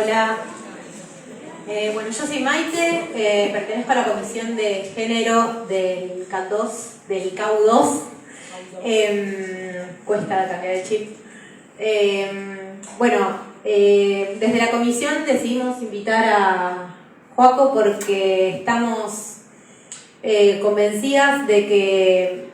Hola. Bueno, yo soy Maite, pertenezco a la Comisión de Género del CAU2, del CAU2. Cuesta cambiar el chip. Desde la comisión decidimos invitar a Joaco porque estamos convencidas de que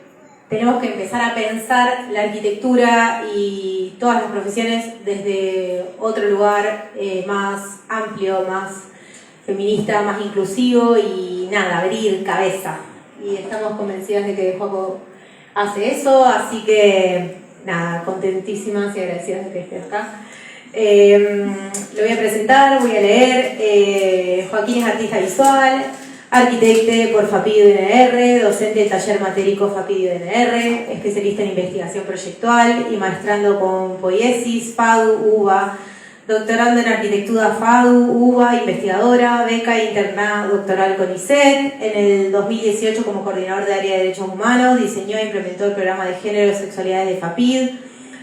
tenemos que empezar a pensar la arquitectura y todas las profesiones desde otro lugar más amplio, más feminista, más inclusivo y nada, abrir cabeza. Y estamos convencidas de que Joaco hace eso, así que nada, contentísimas y agradecidas de que esté acá. Lo voy a presentar, voy a leer. Joaquín es artista visual, arquitecte por FAPID-UNR, docente del taller matérico FAPID-UNR, especialista en investigación proyectual y maestrando con poiesis, FADU, UBA, doctorando en arquitectura FADU, UBA, investigadora, beca interna doctoral con ISET. En el 2018 como coordinador de área de derechos humanos, diseñó e implementó el programa de género y sexualidades de FAPID.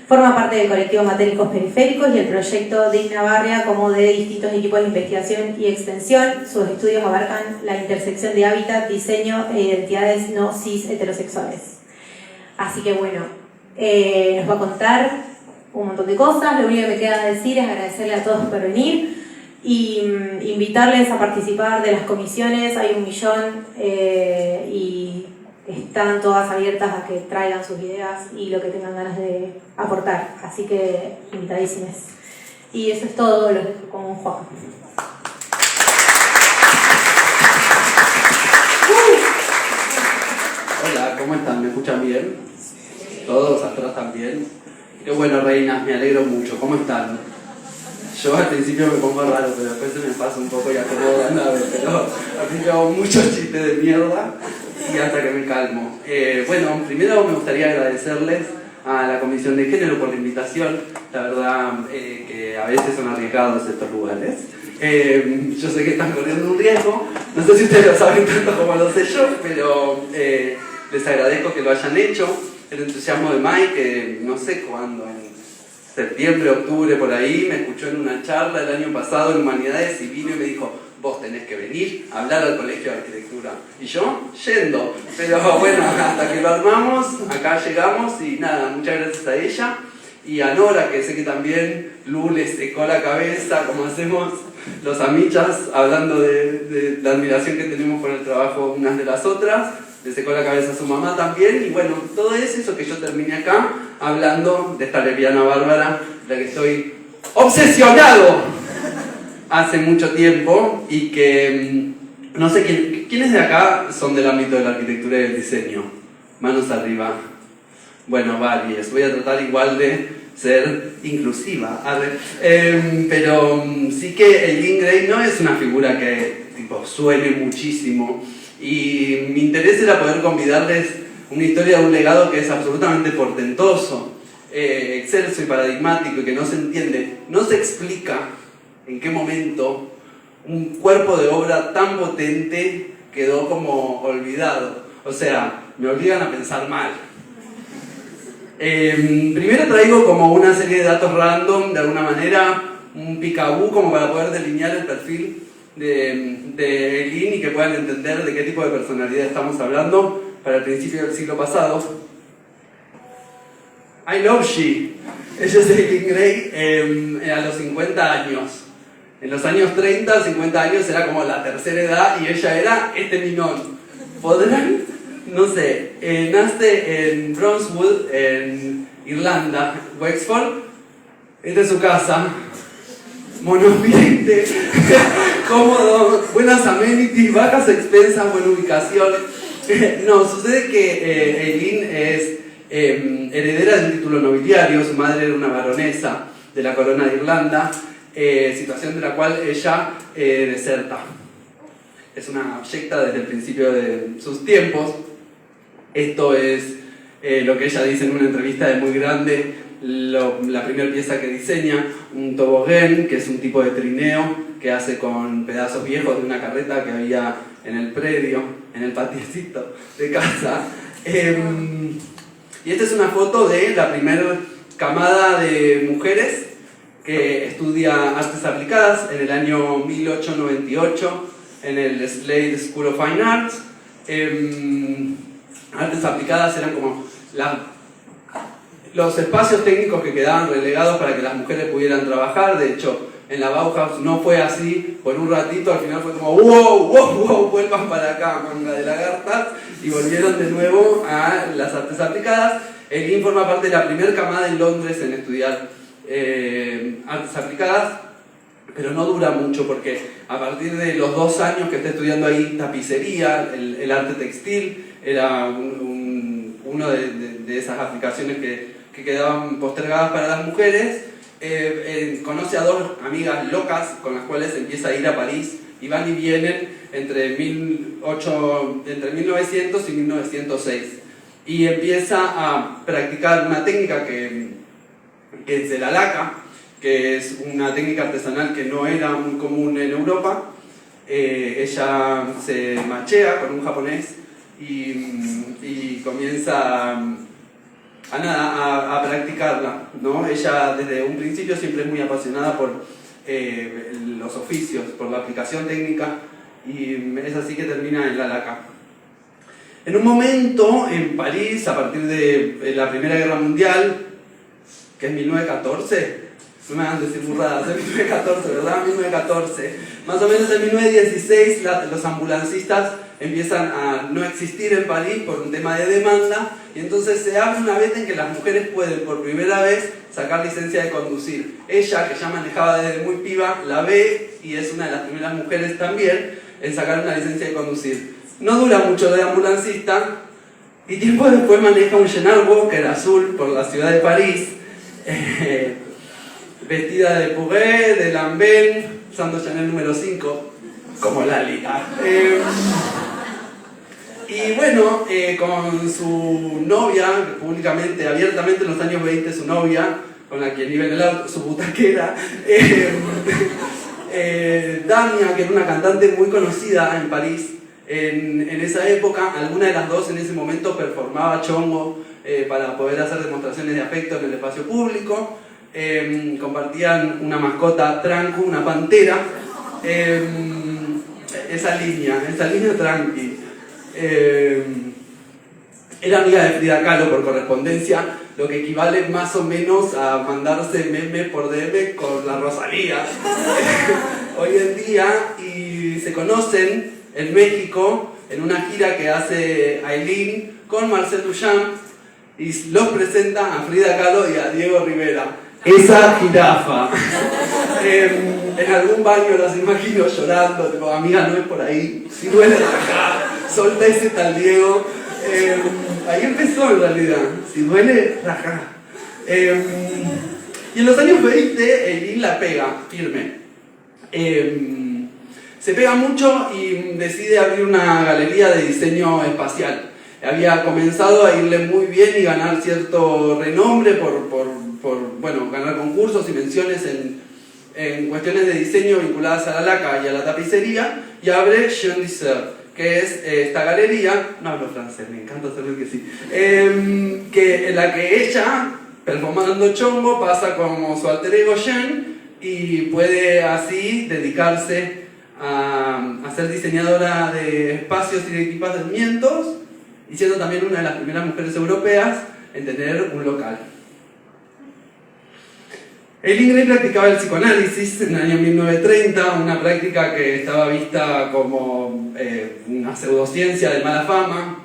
Forma parte del colectivo Matéricos Periféricos y el proyecto Digna Barria como de distintos equipos de investigación y extensión. Sus estudios abarcan la intersección de hábitat, diseño e identidades no cis heterosexuales. Así que bueno, nos va a contar un montón de cosas. Lo único que me queda decir es agradecerle a todos por venir y invitarles a participar de las comisiones. Hay 1 millón y están todas abiertas a que traigan sus ideas y lo que tengan ganas de aportar. Así que invitadísimes. Y eso es todo, los dejo con Juan. Hola, ¿cómo están? ¿Me escuchan bien? ¿Todos atrás también? Qué bueno, reinas, me alegro mucho. ¿Cómo están? Yo al principio me pongo raro, pero después se me pasa un poco y acomodo la nave, pero al principio hago muchos chistes de mierda y hasta que me calmo. Bueno, primero me gustaría agradecerles a la Comisión de Género por la invitación. La verdad que a veces son arriesgados estos lugares. Yo sé que están corriendo un riesgo, no sé si ustedes lo saben tanto como lo sé yo, pero les agradezco que lo hayan hecho. El entusiasmo de Mike, que no sé cuándo, en septiembre, octubre, por ahí, me escuchó en una charla el año pasado en Humanidades y vino y me dijo: vos tenés que venir a hablar al Colegio de Arquitectura. Y yo, yendo. Pero bueno, hasta que lo armamos, acá llegamos y nada, muchas gracias a ella. Y a Nora, que sé que también Lu le secó la cabeza, como hacemos los amichas, hablando de la admiración que tenemos por el trabajo unas de las otras. Le secó la cabeza a su mamá también. Y bueno, todo eso que yo terminé acá hablando de esta lesbiana bárbara, de la que estoy obsesionado hace mucho tiempo y que no sé quiénes de acá son del ámbito de la arquitectura y del diseño. Manos arriba. Bueno, varios. Voy a tratar igual de ser inclusiva. Pero sí que Eileen Gray no es una figura que tipo suene muchísimo y mi interés era poder convidarles una historia de un legado que es absolutamente portentoso, excelso y paradigmático y que no se entiende, no se explica en qué momento un cuerpo de obra tan potente quedó como olvidado. O sea, me obligan a pensar mal. Primero traigo como una serie de datos random, de alguna manera, un picabú como para poder delinear el perfil de Eileen y que puedan entender de qué tipo de personalidad estamos hablando para el principio del siglo pasado. I love she. Ella es Eileen Gray a los 50 años. En los años 30, 50 años era como la tercera edad y ella era este minón. ¿Podrán? No sé. Nace en Brunswood, en Irlanda, Wexford. Esta es su casa. Monoambiente, cómodo, buenas amenities, bajas expensas, buena ubicación. No, sucede que Eileen es heredera de un título nobiliario. Su madre era una baronesa de la corona de Irlanda, situación de la cual ella deserta. Es una abyecta desde el principio de sus tiempos. Esto es lo que ella dice en una entrevista de Muy Grande, la primera pieza que diseña, un tobogán, que es un tipo de trineo que hace con pedazos viejos de una carreta que había en el predio, en el patiecito de casa. Y esta es una foto de la primera camada de mujeres que estudia artes aplicadas en el año 1898 en el Slade School of Fine Arts. Artes aplicadas eran como los espacios técnicos que quedaban relegados para que las mujeres pudieran trabajar. De hecho, en la Bauhaus no fue así, por un ratito al final fue como wow, vuelvan para acá, manga de lagartas, y volvieron de nuevo a las artes aplicadas. Elin forma parte de la primera camada en Londres en estudiar artes aplicadas, pero no dura mucho porque a partir de los 2 años que está estudiando ahí tapicería, el arte textil era uno de esas aplicaciones que quedaban postergadas para las mujeres. Conoce a 2 amigas locas con las cuales empieza a ir a París y van y vienen entre 1900 y 1906 y empieza a practicar una técnica que es de la laca, que es una técnica artesanal que no era muy común en Europa. Ella se machea con un japonés y comienza a practicarla, ¿no? Ella desde un principio siempre es muy apasionada por los oficios, por la aplicación técnica, y es así que termina en la laca. En un momento en París, a partir de la Primera Guerra Mundial, que es 1914, no me van a decir burradas, es 1914, ¿verdad? 1914. Más o menos en 1916 los ambulancistas empiezan a no existir en París por un tema de demanda, y entonces se abre una veta en que las mujeres pueden por primera vez sacar licencia de conducir. Ella, que ya manejaba desde muy piba, la ve y es una de las primeras mujeres también en sacar una licencia de conducir. No dura mucho de ambulancista y tiempo después maneja un General Walker azul por la ciudad de París, vestida de Puget, de Lambert, usando Chanel número 5, como Lali. Y bueno, con su novia, públicamente, abiertamente en los años 20, su novia, con la que iba en el auto, su butaquera, Damia, que era una cantante muy conocida en París en esa época. Alguna de las dos en ese momento performaba chongo para poder hacer demostraciones de afecto en el espacio público. Compartían una mascota tranqui, una pantera, esa línea tranqui. Era amiga de Frida Kahlo por correspondencia, lo que equivale más o menos a mandarse memes por DM con la Rosalía hoy en día, y se conocen en México en una gira que hace Aileen con Marcel Duchamp y los presenta a Frida Kahlo y a Diego Rivera. Esa jirafa. En algún baño las imagino llorando, tipo, amiga, no es por ahí, si duele rajar, solta ese tal Diego. Ahí empezó en realidad, si duele rajar. Y en los años 20 Eileen la pega firme. Se pega mucho y decide abrir una galería de diseño espacial. Había comenzado a irle muy bien y ganar cierto renombre por ganar concursos y menciones en cuestiones de diseño vinculadas a la laca y a la tapicería, y abre Jean Dessert, que es esta galería, no hablo francés, me encanta saber que sí, en la que ella, performando chongo, pasa como su alter ego Jean y puede así dedicarse a ser diseñadora de espacios y de equipamientos, y siendo también una de las primeras mujeres europeas en tener un local. Eileen Gray practicaba el psicoanálisis en el año 1930, una práctica que estaba vista como una pseudociencia de mala fama.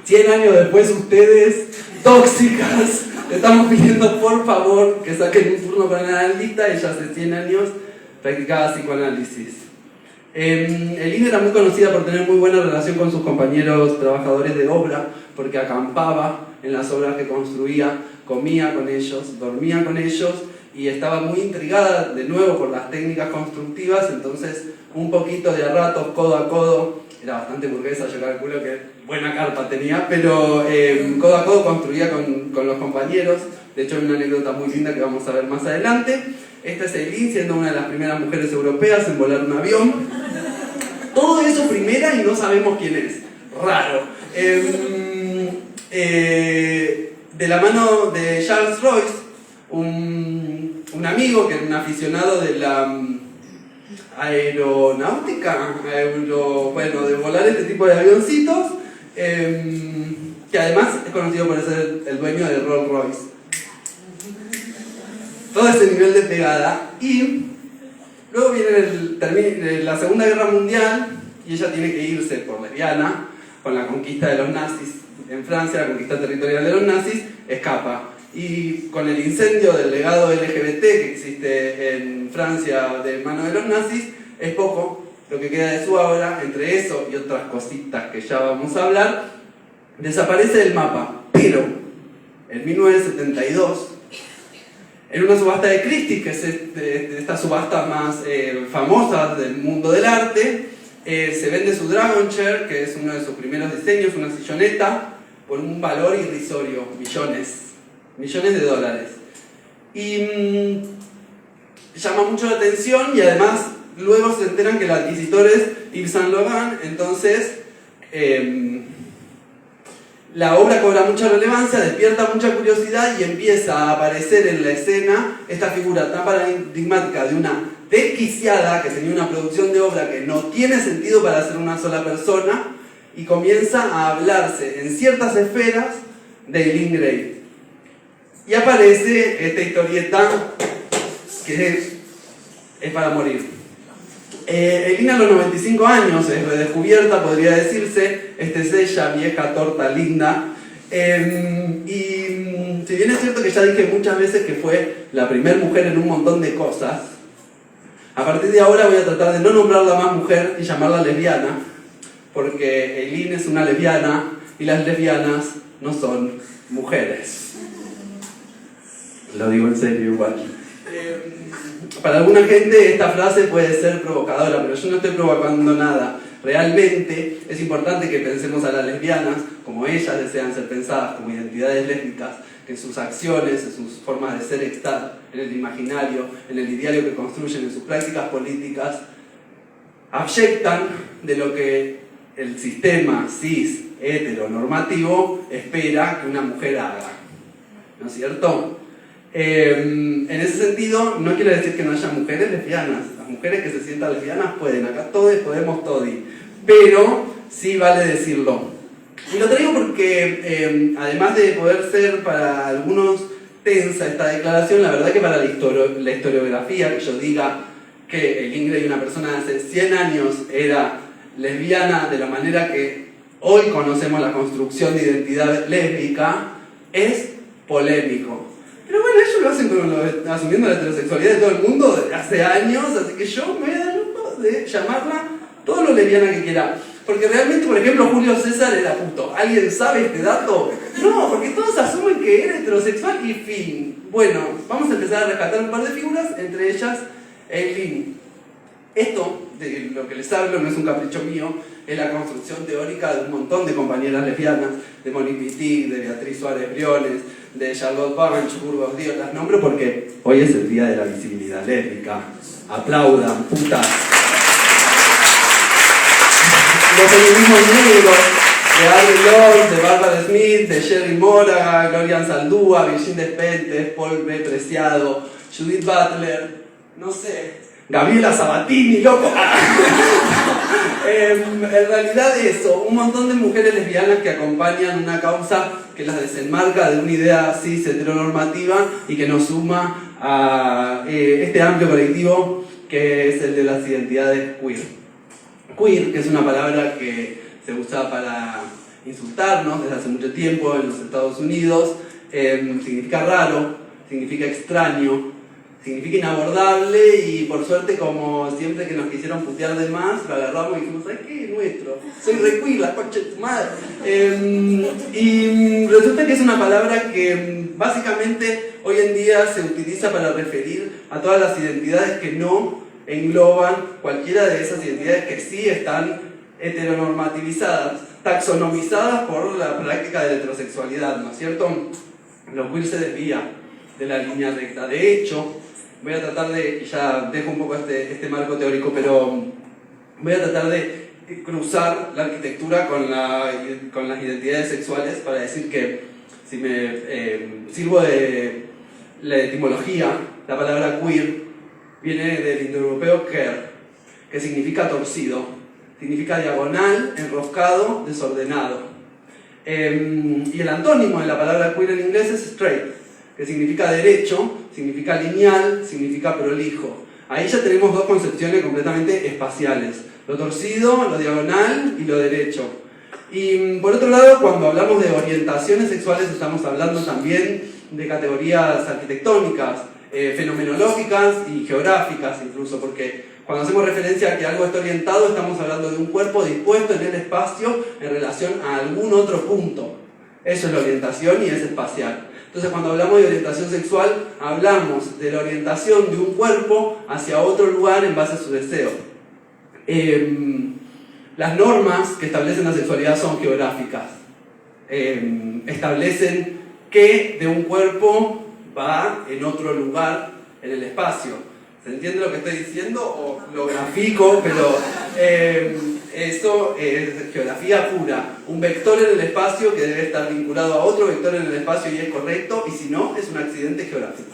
100 años después, ustedes, tóxicas, le estamos pidiendo por favor que saquen un turno para la analista. Ella hace 100 años practicaba psicoanálisis. Eileen era muy conocida por tener muy buena relación con sus compañeros trabajadores de obra, porque acampaba en las obras que construía, comía con ellos, dormía con ellos, y estaba muy intrigada de nuevo por las técnicas constructivas. Entonces un poquito de a ratos, codo a codo, era bastante burguesa, yo calculo que buena carpa tenía, pero codo a codo construía con los compañeros. De hecho hay una anécdota muy linda que vamos a ver más adelante. Esta es Eileen, siendo una de las primeras mujeres europeas en volar un avión. Todo eso primera y no sabemos quién es, raro. De la mano de Charles Royce, un un amigo que era un aficionado de la aeronáutica, bueno, de volar este tipo de avioncitos, que además es conocido por ser el dueño de Rolls Royce. Todo ese nivel de pegada. Y luego viene la Segunda Guerra Mundial y ella tiene que irse por lesbiana con la conquista de los nazis en Francia, la conquista territorial de los nazis, escapa. Y con el incendio del legado LGBT que existe en Francia de mano de los nazis, es poco lo que queda de su obra. Entre eso y otras cositas que ya vamos a hablar, desaparece del mapa. Pero en 1972, en una subasta de Christie's, que es estas subastas más famosas del mundo del arte, se vende su Dragon Chair, que es uno de sus primeros diseños, una silloneta, por un valor irrisorio, millones de dólares. Y llama mucho la atención, y además luego se enteran que el adquisitor es Yves Saint Laurent. Entonces la obra cobra mucha relevancia, despierta mucha curiosidad y empieza a aparecer en la escena esta figura tan paradigmática de una desquiciada que tenía una producción de obra que no tiene sentido para ser una sola persona, y comienza a hablarse en ciertas esferas de Eileen Gray. Y aparece esta historieta que es para morir. Eileen a los 95 años es redescubierta, podría decirse. Esta es ella, vieja, torta, linda. Y si bien es cierto que ya dije muchas veces que fue la primera mujer en un montón de cosas, a partir de ahora voy a tratar de no nombrarla más mujer y llamarla lesbiana, porque Eileen es una lesbiana y las lesbianas no son mujeres. Lo digo en serio igual. Para alguna gente esta frase puede ser provocadora, pero yo no estoy provocando nada. Realmente es importante que pensemos a las lesbianas como ellas desean ser pensadas, como identidades lésbicas, que en sus acciones, en sus formas de ser, estar, en el imaginario, en el ideario que construyen, en sus prácticas políticas, abyectan de lo que el sistema cis heteronormativo espera que una mujer haga, ¿no es cierto? En ese sentido, no quiero decir que no haya mujeres lesbianas. Las mujeres que se sientan lesbianas pueden, acá todos podemos todi, pero sí vale decirlo. Y lo traigo porque, además de poder ser para algunos tensa esta declaración, la verdad que para la historiografía, que yo diga que Eileen Gray, una persona de hace 100 años, era lesbiana de la manera que hoy conocemos la construcción de identidad lésbica, es polémico. Pero bueno, ellos lo hacen asumiendo la heterosexualidad de todo el mundo desde hace años, así que yo me voy a dar el lujo de llamarla todo lo lesbiana que quiera. Porque realmente, por ejemplo, Julio César era puto. ¿Alguien sabe este dato? No, porque todos asumen que era heterosexual y fin. Bueno, vamos a empezar a rescatar un par de figuras, entre ellas Eileen. Esto, de lo que les hablo, no es un capricho mío, es la construcción teórica de un montón de compañeras lesbianas, de Monique Wittig, de Beatriz Suárez Briones, de Charlotte Bunch, Burgos Díaz, las nombro porque hoy es el día de la visibilidad lésbica. Aplaudan, putas. Los feminismos negros de Audre Lorde, de Barbara Smith, de Sherry Moraga, Gloria Anzaldúa, Virginia Despentes, Paul B. Preciado, Judith Butler, no sé, Gabriela Sabatini, loco. En realidad eso, un montón de mujeres lesbianas que acompañan una causa que las desenmarca de una idea cis heteronormativa y que nos suma a este amplio colectivo que es el de las identidades queer. Queer, que es una palabra que se usa para insultarnos desde hace mucho tiempo en los Estados Unidos, significa raro, significa extraño, significa inabordable, y por suerte, como siempre que nos quisieron putear de más, lo agarramos y dijimos, ¿sabes qué? Es nuestro, soy re queer, la concha de tu madre. Y resulta que es una palabra que básicamente hoy en día se utiliza para referir a todas las identidades que no engloban cualquiera de esas identidades que sí están heteronormativizadas, taxonomizadas por la práctica de la heterosexualidad, ¿no es cierto? Lo queer se desvía de la línea recta. De hecho, voy a tratar de, y ya dejo un poco este marco teórico, pero voy a tratar de cruzar la arquitectura con las identidades sexuales para decir que, si me sirvo de la etimología, la palabra queer viene del indoeuropeo queer, que significa torcido, significa diagonal, enroscado, desordenado. Y el antónimo de la palabra queer en inglés es straight, que significa derecho, significa lineal, significa prolijo. Ahí ya tenemos dos concepciones completamente espaciales: lo torcido, lo diagonal y lo derecho. Y por otro lado, cuando hablamos de orientaciones sexuales, estamos hablando también de categorías arquitectónicas, fenomenológicas y geográficas incluso, porque cuando hacemos referencia a que algo está orientado, estamos hablando de un cuerpo dispuesto en el espacio en relación a algún otro punto. Eso es la orientación y es espacial. Entonces, cuando hablamos de orientación sexual, hablamos de la orientación de un cuerpo hacia otro lugar en base a su deseo. Las normas que establecen la sexualidad son geográficas. Establecen que de un cuerpo va en otro lugar en el espacio. ¿Se entiende lo que estoy diciendo? O lo grafico, pero eso es geografía pura. Un vector en el espacio que debe estar vinculado a otro vector en el espacio y es correcto, y si no, es un accidente geográfico.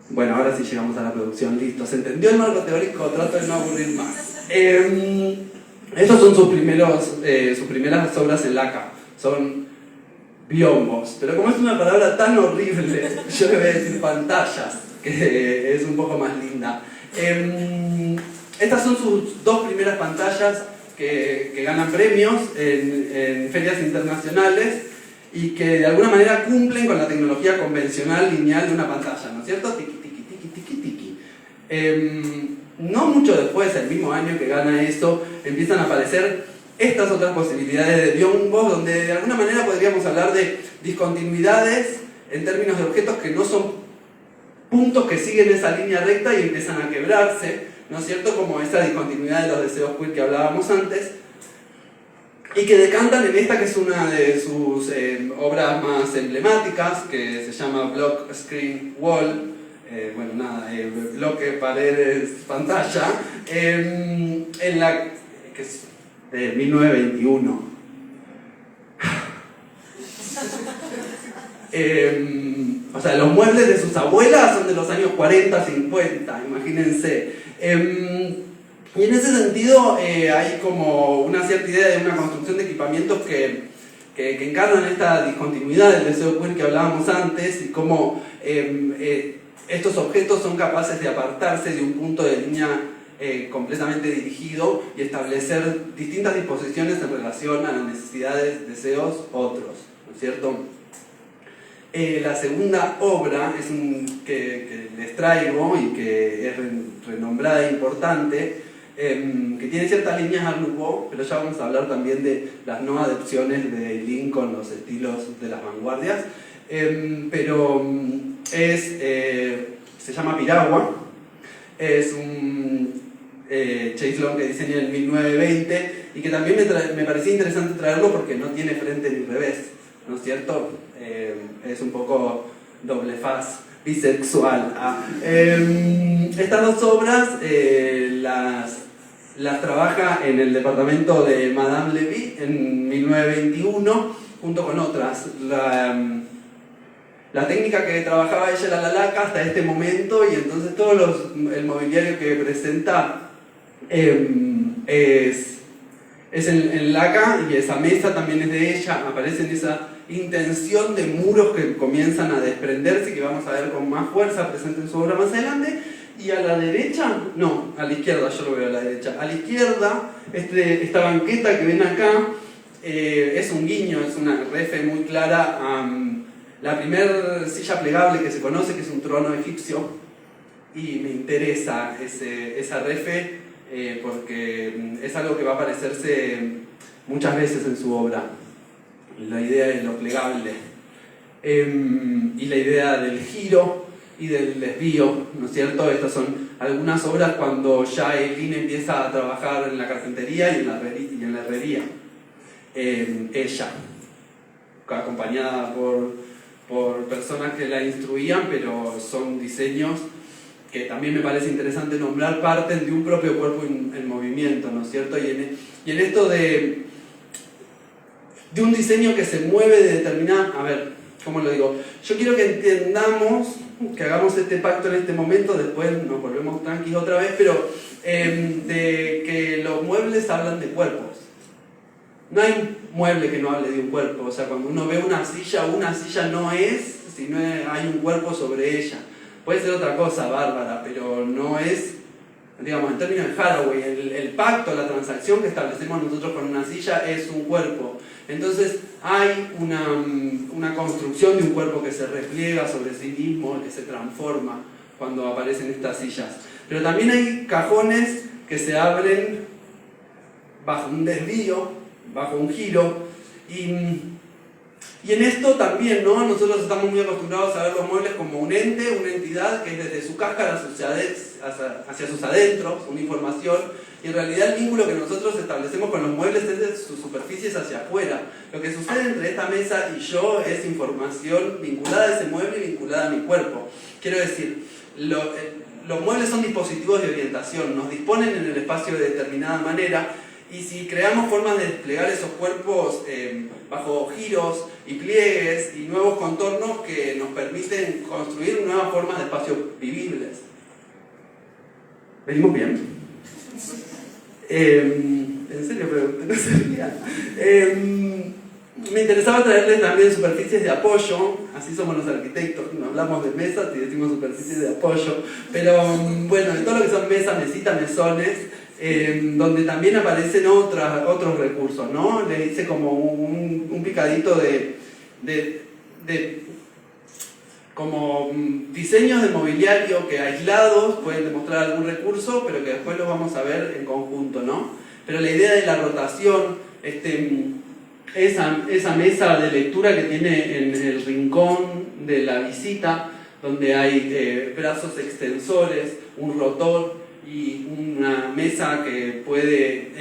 Bueno, ahora sí llegamos a la producción. Listo, ¿se entendió el marco teórico? Trato de no aburrir más. Estos son sus primeras obras en laca. Son biombos. Pero como es una palabra tan horrible, yo le voy a decir pantallas, que es un poco más linda. Estas son sus dos primeras pantallas que ganan premios en ferias internacionales y que de alguna manera cumplen con la tecnología convencional lineal de una pantalla, ¿no es cierto? Tiki, tiki, tiki, tiki, tiki. No mucho después, el mismo año que gana esto, empiezan a aparecer estas otras posibilidades de biombos, donde de alguna manera podríamos hablar de discontinuidades en términos de objetos que no son puntos que siguen esa línea recta y empiezan a quebrarse, ¿no es cierto? Como esa discontinuidad de los deseos queer que hablábamos antes, y que decantan en esta que es una de sus obras más emblemáticas, que se llama Block, Screen, Wall, bloque, paredes, pantalla, en la que es de 1921. O sea, los muebles de sus abuelas son de los años 40, 50, imagínense. Y en ese sentido hay como una cierta idea de una construcción de equipamientos que encarnan esta discontinuidad del deseo queer que hablábamos antes, y cómo estos objetos son capaces de apartarse de un punto de línea completamente dirigido y establecer distintas disposiciones en relación a las necesidades, deseos, otros, ¿no es cierto? La segunda obra es que les traigo y que es renombrada e importante, que tiene ciertas líneas Art Nouveau, pero ya vamos a hablar también de las no adaptaciones de Eileen con los estilos de las vanguardias, se llama Piragua, es un Chase Long que diseña en 1920 y que también me parecía interesante traerlo porque no tiene frente ni revés, ¿no es cierto? Es un poco doble faz, bisexual. Estas dos obras las trabaja en el departamento de Madame Lévy en 1921 junto con otras. La técnica que trabajaba ella era la laca hasta este momento, y entonces todo el mobiliario que presenta es en laca, y esa mesa también es de ella. Aparece en esa intención de muros que comienzan a desprenderse, que vamos a ver con más fuerza presente en su obra más adelante. Y a la derecha, no, a la izquierda, yo lo veo a la derecha. A la izquierda, esta banqueta que ven acá es un guiño, es una refe muy clara a la primera silla plegable que se conoce, que es un trono egipcio, y me interesa esa refe porque es algo que va a aparecerse muchas veces en su obra. La idea de lo plegable y la idea del giro y del desvío, ¿no es cierto? Estas son algunas obras cuando ya Eileen empieza a trabajar en la carpintería y en la herrería. Ella, acompañada por personas que la instruían, pero son diseños que también me parece interesante nombrar, parten de un propio cuerpo en movimiento, ¿no es cierto? Y en esto de un diseño que se mueve de determinada... A ver, ¿cómo lo digo? Yo quiero que entendamos que hagamos este pacto en este momento, después nos volvemos tranquilos otra vez, pero de que los muebles hablan de cuerpos. No hay mueble que no hable de un cuerpo, o sea, cuando uno ve una silla no es, sino hay un cuerpo sobre ella. Puede ser otra cosa bárbara, pero no es, digamos, en términos de Haraway, el pacto, la transacción que establecemos nosotros con una silla es un cuerpo. Entonces hay una construcción de un cuerpo que se repliega sobre sí mismo, que se transforma cuando aparecen estas sillas. Pero también hay cajones que se abren bajo un desvío, bajo un giro, y en esto también, ¿no? Nosotros estamos muy acostumbrados a ver los muebles como un ente, una entidad que es desde su cáscara hacia sus adentros, una información, y en realidad el vínculo que nosotros establecemos con los muebles es de sus superficies hacia afuera. Lo que sucede entre esta mesa y yo es información vinculada a ese mueble y vinculada a mi cuerpo. Quiero decir, los muebles son dispositivos de orientación, nos disponen en el espacio de determinada manera, y si creamos formas de desplegar esos cuerpos bajo giros y pliegues y nuevos contornos que nos permiten construir nuevas formas de espacios vivibles. ¿Venimos bien? En serio, pero no sería. Me interesaba traerles también superficies de apoyo, así somos los arquitectos, no hablamos de mesas y decimos superficies de apoyo, pero bueno, de todo lo que son mesas, mesitas, mesones, donde también aparecen otros recursos, ¿no? Le hice como un picadito de como diseños de mobiliario que aislados pueden demostrar algún recurso, pero que después los vamos a ver en conjunto, ¿no? Pero la idea de la rotación, esa mesa de lectura que tiene en el rincón de la visita, donde hay brazos extensores, un rotor y una mesa que puede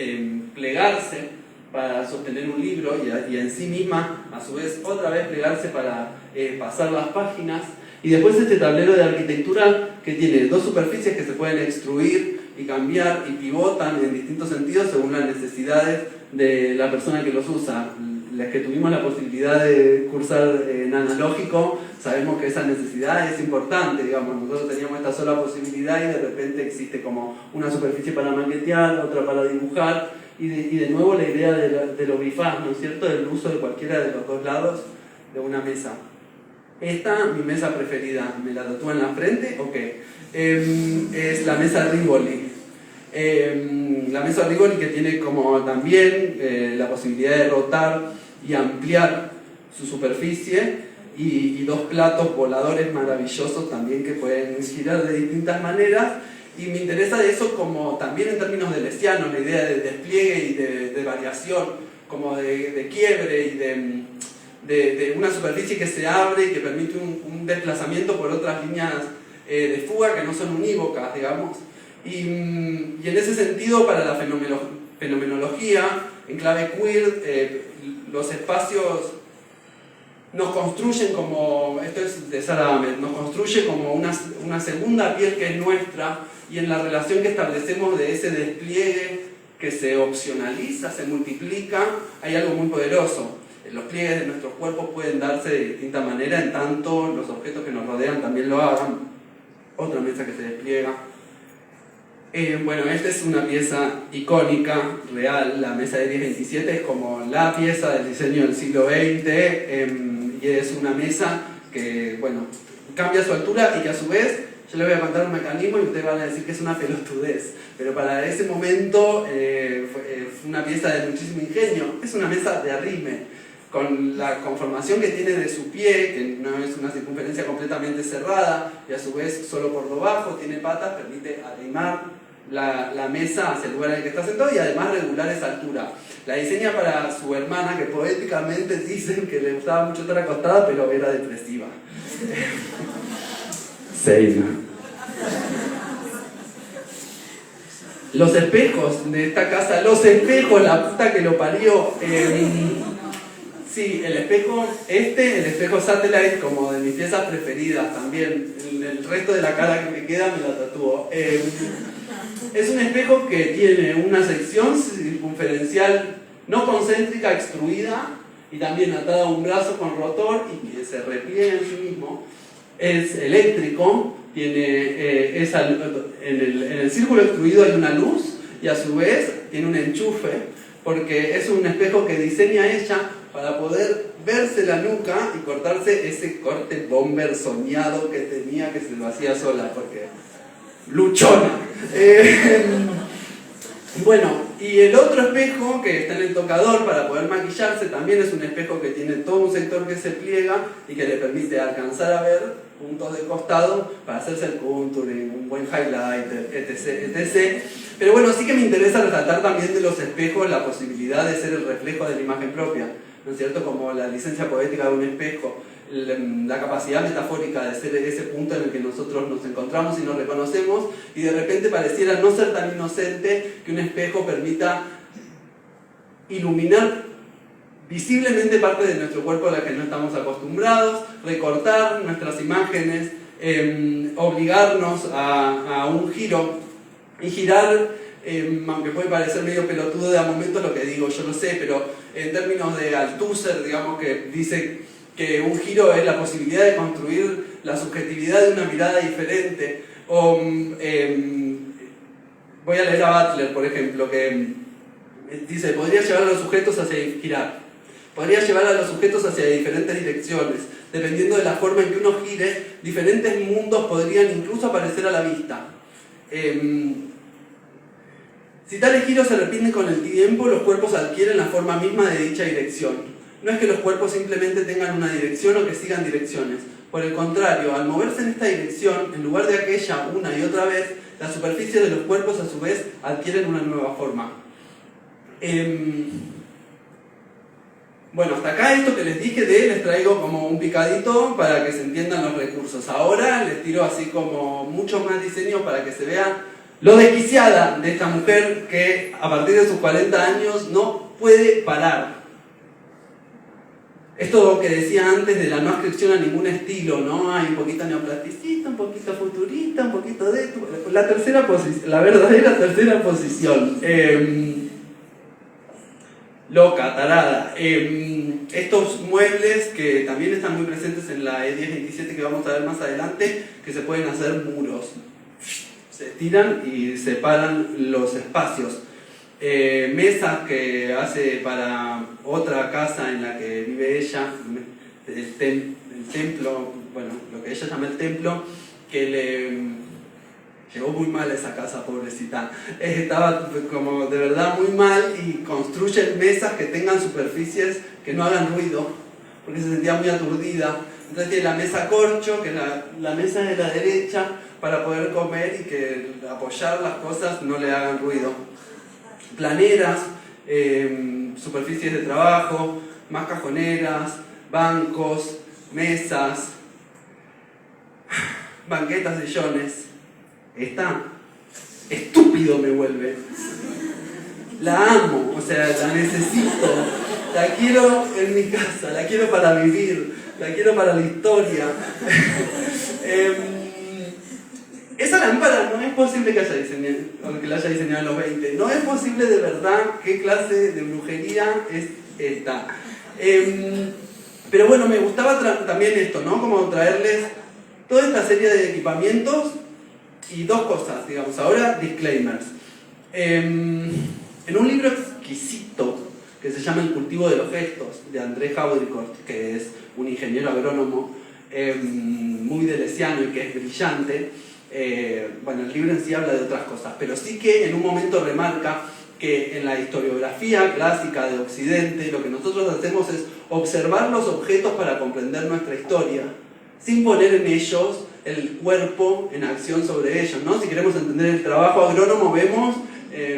plegarse para sostener un libro y en sí misma, a su vez, otra vez plegarse para pasar las páginas. Y después este tablero de arquitectura que tiene dos superficies que se pueden extruir y cambiar y pivotan en distintos sentidos según las necesidades de la persona que los usa. Las que tuvimos la posibilidad de cursar en analógico, sabemos que esa necesidad es importante, digamos, nosotros teníamos esta sola posibilidad y de repente existe como una superficie para maquetear, otra para dibujar, y de nuevo la idea de lo bifaz, ¿no es cierto?, del uso de cualquiera de los dos lados de una mesa. Esta, mi mesa preferida, ¿me la tatúo en la frente? Ok. Es la mesa Rivoli. La mesa Rivoli que tiene como también la posibilidad de rotar y ampliar su superficie y dos platos voladores maravillosos también que pueden girar de distintas maneras, y me interesa de eso como también en términos de Lesiano, la idea de despliegue y de variación, como de quiebre y de una superficie que se abre y que permite un desplazamiento por otras líneas de fuga que no son unívocas, digamos. Y en ese sentido, para la fenomenología, en clave queer, los espacios nos construyen como, esto es de Sara Ahmed, nos construye como una segunda piel que es nuestra, y en la relación que establecemos de ese despliegue que se opcionaliza, se multiplica, hay algo muy poderoso. Los pliegues de nuestros cuerpos pueden darse de distinta manera, en tanto los objetos que nos rodean también lo hagan. Otra mesa que se despliega. Bueno, esta es una pieza icónica, real. La mesa de 1027 es como la pieza del diseño del siglo XX, y es una mesa que, bueno, cambia su altura y que a su vez, yo les voy a contar un mecanismo y ustedes van a decir que es una pelotudez, pero para ese momento fue una pieza de muchísimo ingenio. Es una mesa de arrime, con la conformación que tiene de su pie, que no es una circunferencia completamente cerrada, y a su vez solo por lo bajo tiene patas, permite arrimar la mesa hacia el lugar en el que está sentado y además regular esa altura. La diseña para su hermana, que poéticamente dicen que le gustaba mucho estar acostada, pero era depresiva. Seina. Los espejos de esta casa, los espejos, la puta que lo parió. Sí, el espejo, el espejo Satellite, como de mis piezas preferidas también. El resto de la cara que me queda me la tatúo. Es un espejo que tiene una sección circunferencial no concéntrica, extruida, y también atada a un brazo con rotor y que se repliega en sí mismo. es eléctrico, tiene, en el círculo extruido hay una luz y a su vez tiene un enchufe, porque es un espejo que diseña ella para poder verse la nuca y cortarse ese corte bomber soñado que tenía, que se lo hacía sola, porque luchona. Bueno, y el otro espejo que está en el tocador para poder maquillarse también es un espejo que tiene todo un sector que se pliega y que le permite alcanzar a ver puntos de costado para hacerse el contouring, un buen highlighter, etc, etc. Pero bueno, sí que me interesa resaltar también de los espejos la posibilidad de ser el reflejo de la imagen propia, ¿no es cierto? Como la licencia poética de un espejo, la capacidad metafórica de ser ese punto en el que nosotros nos encontramos y nos reconocemos, y de repente pareciera no ser tan inocente que un espejo permita iluminar visiblemente parte de nuestro cuerpo a la que no estamos acostumbrados, recortar nuestras imágenes, obligarnos a un giro y girar, aunque puede parecer medio pelotudo de a momentos lo que digo, yo lo sé, pero en términos de Althusser, digamos, que dice que un giro es la posibilidad de construir la subjetividad de una mirada diferente. O voy a leer a Butler, por ejemplo, que dice: podría llevar a los sujetos hacia girar, podría llevar a los sujetos hacia diferentes direcciones. Dependiendo de la forma en que uno gire, diferentes mundos podrían incluso aparecer a la vista. Si tales giros se repiten con el tiempo, los cuerpos adquieren la forma misma de dicha dirección. No es que los cuerpos simplemente tengan una dirección o que sigan direcciones. Por el contrario, al moverse en esta dirección, en lugar de aquella una y otra vez, las superficies de los cuerpos a su vez adquieren una nueva forma. Bueno, hasta acá esto que les dije les traigo como un picadito para que se entiendan los recursos. Ahora les tiro así como muchos más diseños para que se vea lo desquiciada de esta mujer que a partir de sus 40 años no puede parar. Esto que decía antes de la no adscripción a ningún estilo, ¿no? Hay un poquito neoplasticista, un poquito futurista, un poquito de esto. La verdadera tercera posición. Loca, tarada. Estos muebles que también están muy presentes en la E1027 que vamos a ver más adelante, que se pueden hacer muros. Se estiran y separan los espacios. Mesas que hace para otra casa en la que vive ella, el templo, bueno, lo que ella llama el templo, que le llegó muy mal a esa casa, pobrecita. Estaba como de verdad muy mal y construyen mesas que tengan superficies que no hagan ruido, porque se sentía muy aturdida. Entonces tiene la mesa corcho, que es la mesa de la derecha, para poder comer y que apoyar las cosas no le hagan ruido. Planeras, superficies de trabajo, más cajoneras, bancos, mesas, banquetas, sillones. Esta, estúpido me vuelve. La amo, o sea, la necesito. La quiero en mi casa, la quiero para vivir, la quiero para la historia. Esa lámpara no es posible que la haya diseñado en los 20. No es posible de verdad. ¿Qué clase de brujería es esta? Pero bueno, me gustaba también esto, ¿no? Como traerles toda esta serie de equipamientos y dos cosas, digamos. Ahora, disclaimers. En un libro exquisito que se llama El cultivo de los gestos, de André Haudricourt, que es un ingeniero agrónomo muy deleuziano y que es brillante. Bueno, el libro en sí habla de otras cosas, pero sí que en un momento remarca que en la historiografía clásica de Occidente lo que nosotros hacemos es observar los objetos para comprender nuestra historia, sin poner en ellos el cuerpo en acción sobre ellos, ¿no? Si queremos entender el trabajo agrónomo, vemos,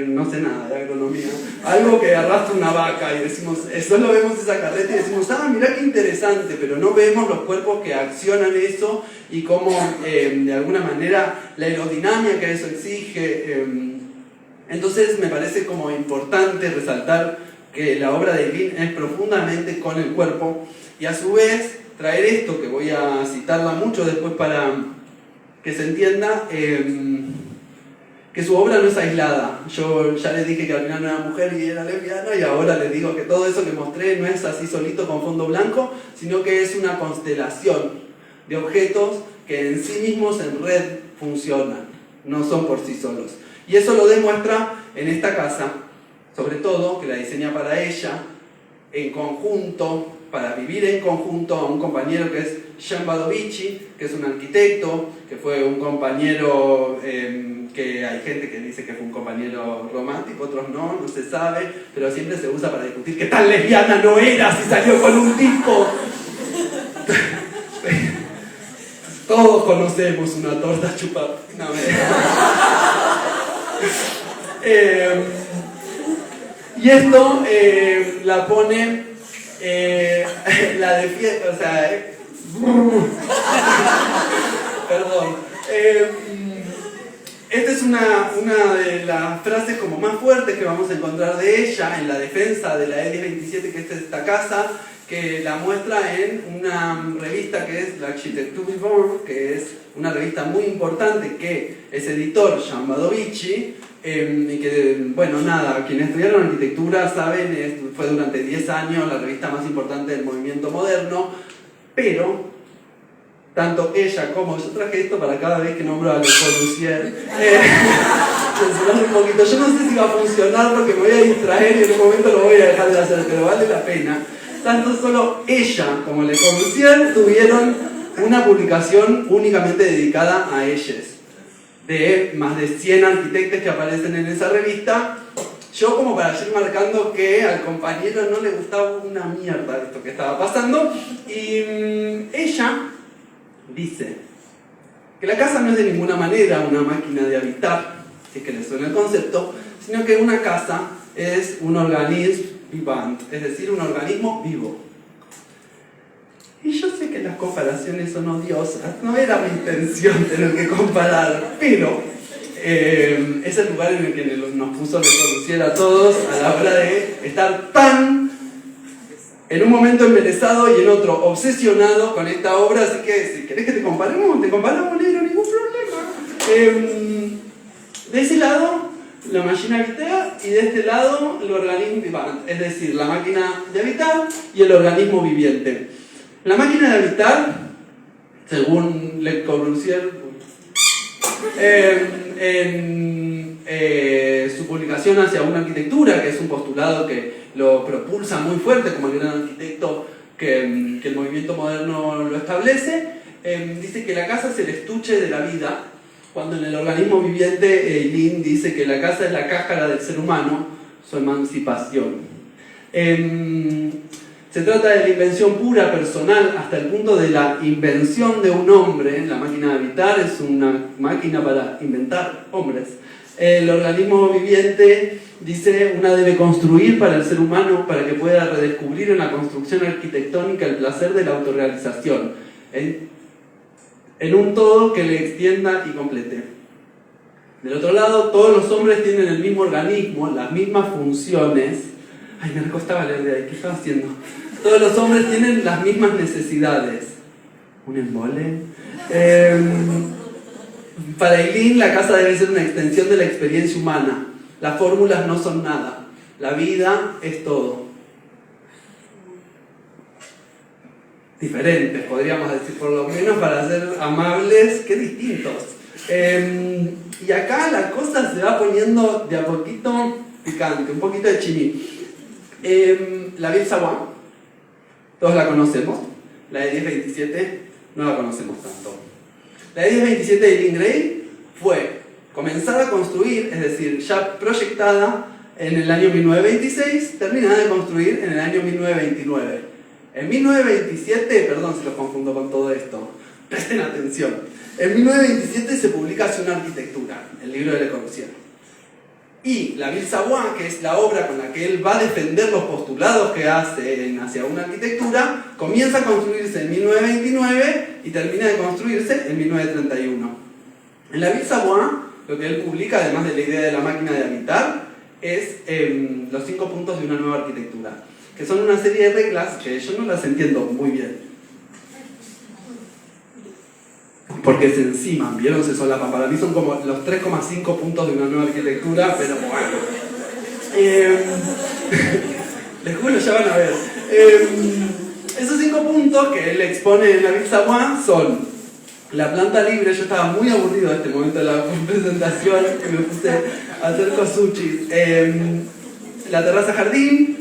no sé nada de agronomía, algo que arrastra una vaca y decimos, solo vemos esa carreta y decimos, mirá qué interesante, pero no vemos los cuerpos que accionan eso y cómo de alguna manera la aerodinámica que eso exige. Entonces me parece como importante resaltar que la obra de Eileen es profundamente con el cuerpo y a su vez traer esto, que voy a citarla mucho después para que se entienda, que su obra no es aislada. Yo ya les dije que al final no era mujer y era lesbiana, y ahora les digo que todo eso que mostré no es así solito con fondo blanco, sino que es una constelación de objetos que en sí mismos en red funcionan, no son por sí solos. Y eso lo demuestra en esta casa, sobre todo que la diseña para ella, en conjunto, para vivir en conjunto a un compañero que es Jean Badovici, que es un arquitecto, que fue un compañero, que hay gente que dice que fue un compañero romántico, otros no se sabe, pero siempre se usa para discutir qué tan lesbiana no era si salió con un tipo. Todos conocemos una torta chupada. No, y esto la pone, la defiende, o sea, perdón. Esta es una de las frases como más fuertes que vamos a encontrar de ella en la defensa de la E1027, que es esta casa, que la muestra en una revista que es l'Architecture Vivante, que es una revista muy importante que es editor Jean Badovici, y que, bueno, nada, quienes estudiaron arquitectura saben, fue durante 10 años la revista más importante del movimiento moderno, pero tanto ella como yo traje esto para cada vez que nombro a Le Corbusier, un poquito. Yo no sé si va a funcionar porque me voy a distraer y en un momento lo voy a dejar de hacer, pero vale la pena. Tanto solo ella como Le Corbusier tuvieron una publicación únicamente dedicada a ellas, de más de 100 arquitectos que aparecen en esa revista. Yo, como para ir marcando que al compañero no le gustaba una mierda esto que estaba pasando, y ella dice que la casa no es de ninguna manera una máquina de habitar, si es que le suena el concepto, sino que una casa es un organismo vivant, es decir, un organismo vivo. Y yo sé que las comparaciones son odiosas, no era mi intención tener que comparar, pero es el lugar en el que nos puso Le Corbusier a todos a la hora de estar tan, en un momento embelesado y en otro obsesionado con esta obra, así que si querés que te comparamos, negro, ningún problema. De ese lado, la máquina habitar, y de este lado, el organismo vivant, es decir, la máquina de habitar y el organismo viviente. La máquina de habitar, según Le Corbusier, en su publicación hacia una arquitectura, que es un postulado que lo propulsa muy fuerte como el gran arquitecto que el movimiento moderno lo establece, dice que la casa es el estuche de la vida, cuando en el organismo viviente Lin dice que la casa es la cáscara del ser humano, su emancipación. Se trata de la invención pura, personal, hasta el punto de la invención de un hombre. La máquina de habitar es una máquina para inventar hombres. El organismo viviente, dice, una debe construir para el ser humano para que pueda redescubrir en la construcción arquitectónica el placer de la autorrealización, en un todo que le extienda y complete. Del otro lado, todos los hombres tienen el mismo organismo, las mismas funciones. Ay, me recostaba leer de ahí, ¿qué estaba haciendo? Todos los hombres tienen las mismas necesidades. ¿Un embole? Para Eileen, la casa debe ser una extensión de la experiencia humana. Las fórmulas no son nada. La vida es todo. Diferentes, podríamos decir, por lo menos para ser amables, qué distintos. Y acá la cosa se va poniendo de a poquito picante, un poquito de chimí. La Ville Savoie, todos la conocemos. La de E1027 no la conocemos tanto. La E1027 de Eileen Gray fue comenzada a construir, es decir, ya proyectada en el año 1926, terminada de construir en el año 1929. En 1927, perdón si los confundo con todo esto, presten atención. En 1927 se publica Hacia una arquitectura, el libro de Le Corbusier. Y la Ville Savoie, que es la obra con la que él va a defender los postulados que hace en Hacia una arquitectura, comienza a construirse en 1929 y termina de construirse en 1931. En la Ville Savoie, lo que él publica, además de la idea de la máquina de habitar, es los 5 puntos de una nueva arquitectura, que son una serie de reglas que yo no las entiendo muy bien, porque se enciman, ¿vieron? Se solapan. Para mí son como los 3,5 puntos de una nueva arquitectura, pero bueno. Les juro, ya van a ver. Esos 5 puntos que él expone en la Big Samoa son la planta libre. Yo estaba muy aburrido en este momento de la presentación y me puse a hacer cosuchis. La terraza jardín,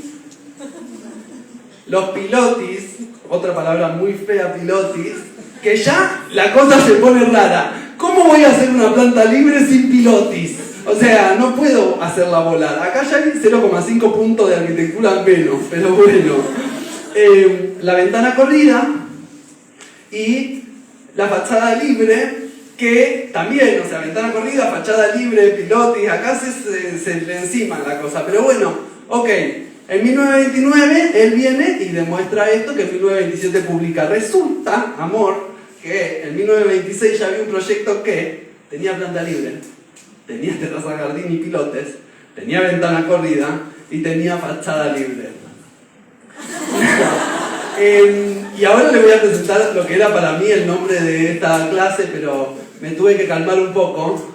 los pilotis, otra palabra muy fea, pilotis, que ya la cosa se pone rara. ¿Cómo voy a hacer una planta libre sin pilotis? O sea, no puedo hacerla volar. Acá ya hay 0,5 puntos de arquitectura menos, pero bueno. La ventana corrida y la fachada libre, que también, o sea, ventana corrida, fachada libre, pilotis, acá se le encima la cosa. Pero bueno, ok, en 1929 él viene y demuestra esto que en 1927 publica. Resulta, amor, que en 1926 ya había un proyecto que tenía planta libre, tenía terraza jardín y pilotes, tenía ventana corrida y tenía fachada libre. Y ahora le voy a presentar lo que era para mí el nombre de esta clase, pero me tuve que calmar un poco.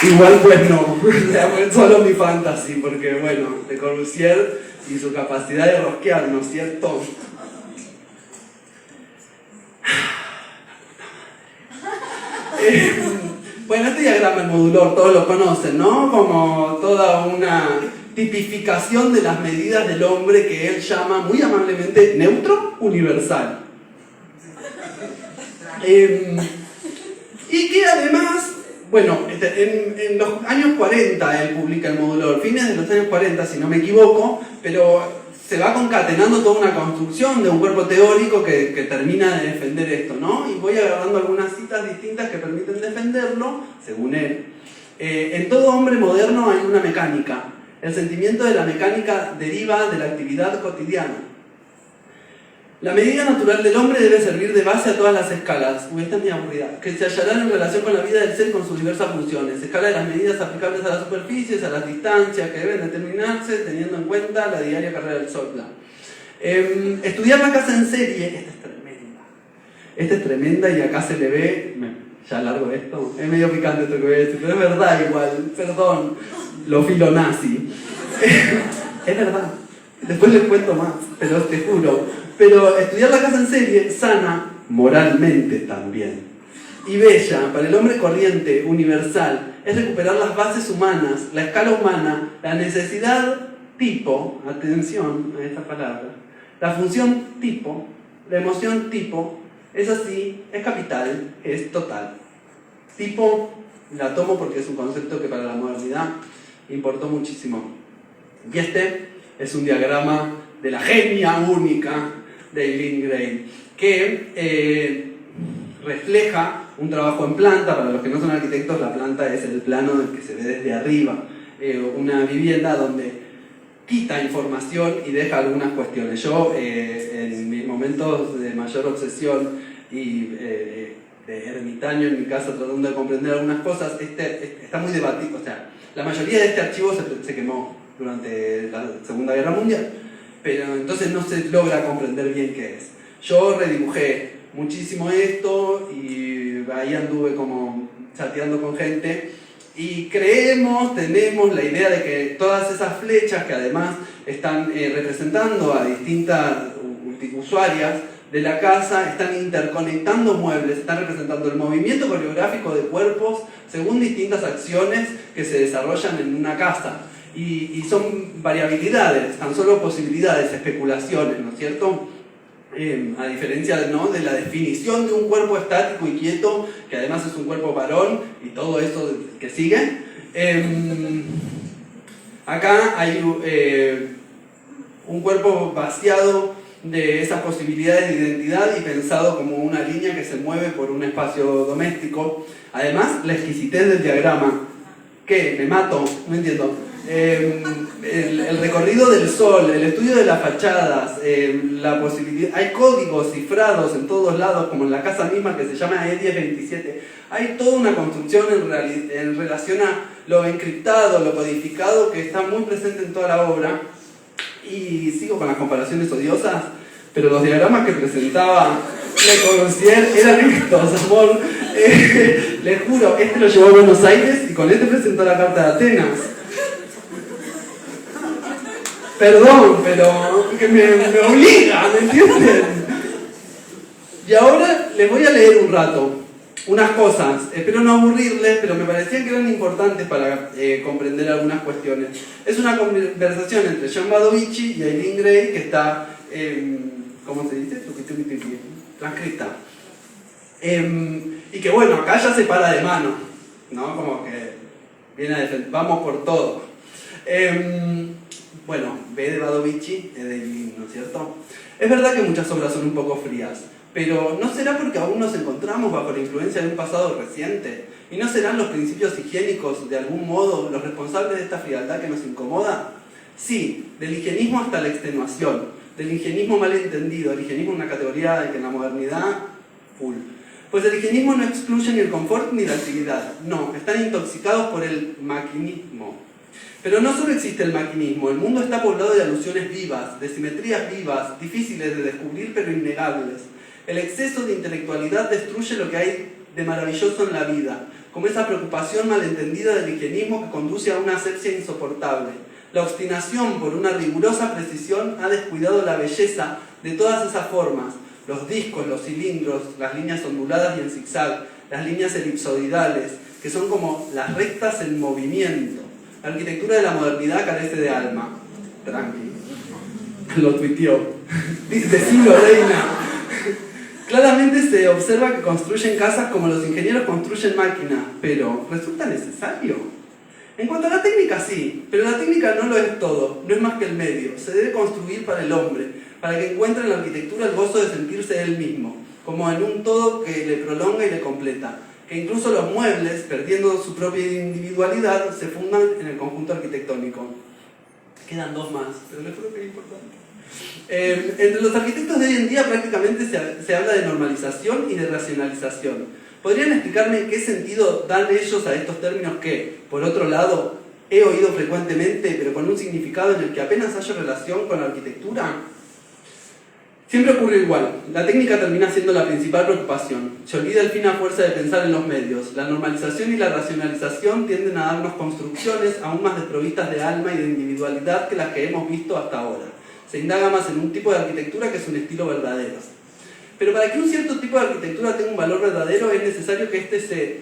Igual pues no, fue solo mi fantasy, porque bueno, Le Corbusier y su capacidad de rosquear, ¿no es cierto? Bueno, este diagrama, el modulor, todos lo conocen, ¿no? Como toda una tipificación de las medidas del hombre que él llama muy amablemente neutro universal. Y que además, bueno, en los años 40 él publica el modulor, fines de los años 40 si no me equivoco, pero se va concatenando toda una construcción de un cuerpo teórico que termina de defender esto, ¿no? Y voy agarrando algunas citas distintas que permiten defenderlo, según él. En todo hombre moderno hay una mecánica. El sentimiento de la mecánica deriva de la actividad cotidiana. La medida natural del hombre debe servir de base a todas las escalas, esta es mi aburrida, que se hallarán en relación con la vida del ser y con sus diversas funciones. Escala de las medidas aplicables a las superficies, a las distancias que deben determinarse, teniendo en cuenta la diaria carrera del sol. Estudiar la casa en serie, esta es tremenda y acá se le ve, ya largo esto, es medio picante esto que voy a decir, pero es verdad igual, perdón, lo filonazi. Es verdad, después les cuento más, pero te juro. Pero estudiar la casa en serie sana moralmente también. Y bella, para el hombre corriente, universal, es recuperar las bases humanas, la escala humana, la necesidad tipo, atención a esta palabra, la función tipo, la emoción tipo, es así, es capital, es total. Tipo, la tomo porque es un concepto que para la modernidad importó muchísimo. Y este es un diagrama de la genia única de Eileen Gray, que refleja un trabajo en planta. Para los que no son arquitectos, la planta es el plano que se ve desde arriba, una vivienda donde quita información y deja algunas cuestiones. Yo, en mis momentos de mayor obsesión y de ermitaño en mi casa tratando de comprender algunas cosas, está muy debatido, o sea, la mayoría de este archivo se quemó durante la Segunda Guerra Mundial, pero entonces no se logra comprender bien qué es. Yo redibujé muchísimo esto y ahí anduve como chateando con gente y tenemos la idea de que todas esas flechas que además están representando a distintas usuarias de la casa, están interconectando muebles, están representando el movimiento coreográfico de cuerpos según distintas acciones que se desarrollan en una casa. Y son variabilidades, tan solo posibilidades, especulaciones, ¿no es cierto? A diferencia, ¿no?, de la definición de un cuerpo estático y quieto, que además es un cuerpo varón, y todo eso que sigue. Acá hay un cuerpo vaciado de esas posibilidades de identidad y pensado como una línea que se mueve por un espacio doméstico. Además, la exquisitez del diagrama. ¿Qué? ¿Me mato? No entiendo. El recorrido del sol, el estudio de las fachadas, la posibilidad, hay códigos cifrados en todos lados, como en la casa misma que se llama E1027. Hay toda una construcción en relación a lo encriptado, lo codificado, que está muy presente en toda la obra. Y sigo con las comparaciones odiosas. pero los diagramas que presentaba Le Corbusier eran estos, amor. Les juro, este lo llevó a Buenos Aires y con este presentó la Carta de Atenas. Perdón, pero que me obliga, ¿me entienden? Y ahora les voy a leer un rato unas cosas, espero no aburrirles, pero me parecían que eran importantes para comprender algunas cuestiones. Es una conversación entre Jean Badovici y Eileen Gray que está, ¿cómo se dice? Transcrita. Y que bueno, acá ya se para de mano, ¿no? Como que viene a defender, vamos por todo. Bueno, B de Badovici, E de Eileen, ¿no es cierto? Es verdad que muchas obras son un poco frías, pero ¿no será porque aún nos encontramos bajo la influencia de un pasado reciente? ¿Y no serán los principios higiénicos, de algún modo, los responsables de esta frialdad que nos incomoda? Sí, del higienismo hasta la extenuación, del higienismo mal entendido, el higienismo es una categoría de que en la modernidad, full. Pues el higienismo no excluye ni el confort ni la actividad, no, están intoxicados por el maquinismo. Pero no solo existe el maquinismo, el mundo está poblado de alusiones vivas, de simetrías vivas, difíciles de descubrir pero innegables. El exceso de intelectualidad destruye lo que hay de maravilloso en la vida, como esa preocupación malentendida del higienismo que conduce a una asepsia insoportable. La obstinación por una rigurosa precisión ha descuidado la belleza de todas esas formas, los discos, los cilindros, las líneas onduladas y en zigzag, las líneas elipsoidales, que son como las rectas en movimiento. La arquitectura de la modernidad carece de alma. Tranqui. Lo tuiteó. Decilo, reina. Claramente se observa que construyen casas como los ingenieros construyen máquinas, pero ¿resulta necesario? En cuanto a la técnica, sí, pero la técnica no lo es todo, no es más que el medio. Se debe construir para el hombre, para que encuentre en la arquitectura el gozo de sentirse él mismo, como en un todo que le prolonga y le completa. Que incluso los muebles, perdiendo su propia individualidad, se fundan en el conjunto arquitectónico. Quedan dos más, pero les juro que es importante. Entre los arquitectos de hoy en día prácticamente se habla de normalización y de racionalización. ¿Podrían explicarme qué sentido dan ellos a estos términos que, por otro lado, he oído frecuentemente, pero con un significado en el que apenas hallo relación con la arquitectura? Siempre ocurre igual, la técnica termina siendo la principal preocupación. Se olvida el fin a fuerza de pensar en los medios. La normalización y la racionalización tienden a darnos construcciones aún más desprovistas de alma y de individualidad que las que hemos visto hasta ahora. Se indaga más en un tipo de arquitectura que es un estilo verdadero. Pero para que un cierto tipo de arquitectura tenga un valor verdadero es necesario que éste se...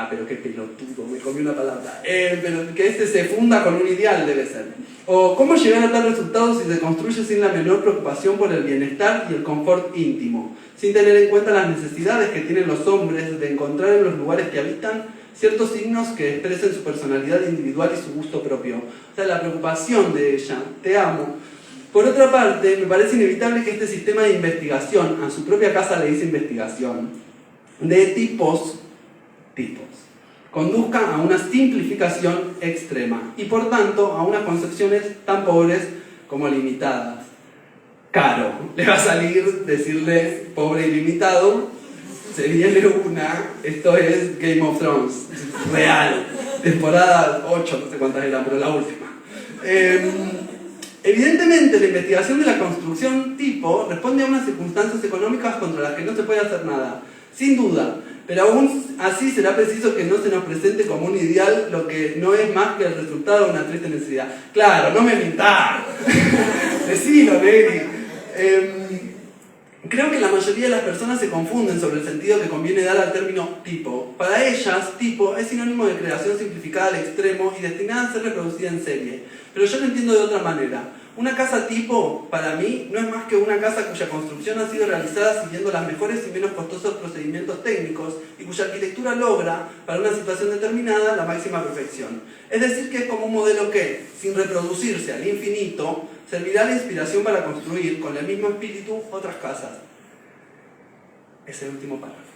pero qué pelotudo, me comí una palabra. Pero que este se funda con un ideal, debe ser. O cómo llegar a tal resultado si se construye sin la menor preocupación por el bienestar y el confort íntimo, sin tener en cuenta las necesidades que tienen los hombres de encontrar en los lugares que habitan ciertos signos que expresen su personalidad individual y su gusto propio. O sea, la preocupación de ella, te amo. Por otra parte, me parece inevitable que este sistema de investigación, a su propia casa le dice investigación, de tipos, conduzca a una simplificación extrema y por tanto a unas concepciones tan pobres como limitadas. Caro, le va a salir decirle pobre y limitado, se viene esto es Game of Thrones, real, temporada 8, no sé cuántas eran, pero la última. Evidentemente la investigación de la construcción tipo responde a unas circunstancias económicas contra las que no se puede hacer nada, sin duda. Pero aún así será preciso que no se nos presente como un ideal lo que no es más que el resultado de una triste necesidad. Claro, no me mintás. Decilo, Negri. Creo que la mayoría de las personas se confunden sobre el sentido que conviene dar al término tipo. Para ellas, tipo es sinónimo de creación simplificada al extremo y destinada a ser reproducida en serie. Pero yo lo entiendo de otra manera. Una casa tipo, para mí, no es más que una casa cuya construcción ha sido realizada siguiendo las mejores y menos costosos procedimientos técnicos y cuya arquitectura logra, para una situación determinada, la máxima perfección. Es decir, que es como un modelo que, sin reproducirse al infinito, servirá de inspiración para construir, con el mismo espíritu, otras casas. Es el último párrafo.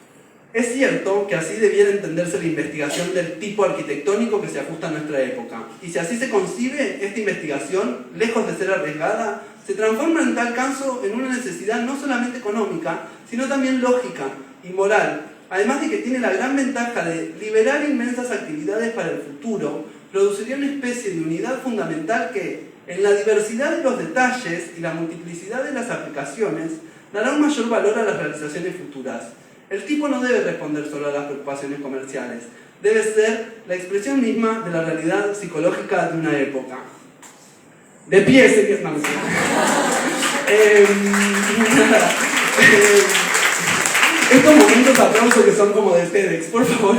Es cierto que así debiera entenderse la investigación del tipo arquitectónico que se ajusta a nuestra época. Y si así se concibe, esta investigación, lejos de ser arriesgada, se transforma en tal caso en una necesidad no solamente económica, sino también lógica y moral. Además de que tiene la gran ventaja de liberar inmensas actividades para el futuro, produciría una especie de unidad fundamental que, en la diversidad de los detalles y la multiplicidad de las aplicaciones, dará un mayor valor a las realizaciones futuras. El tipo no debe responder solo a las preocupaciones comerciales, debe ser la expresión misma de la realidad psicológica de una época. De pie, sería... No, estos momentos de aplauso que son como de TEDx, por favor,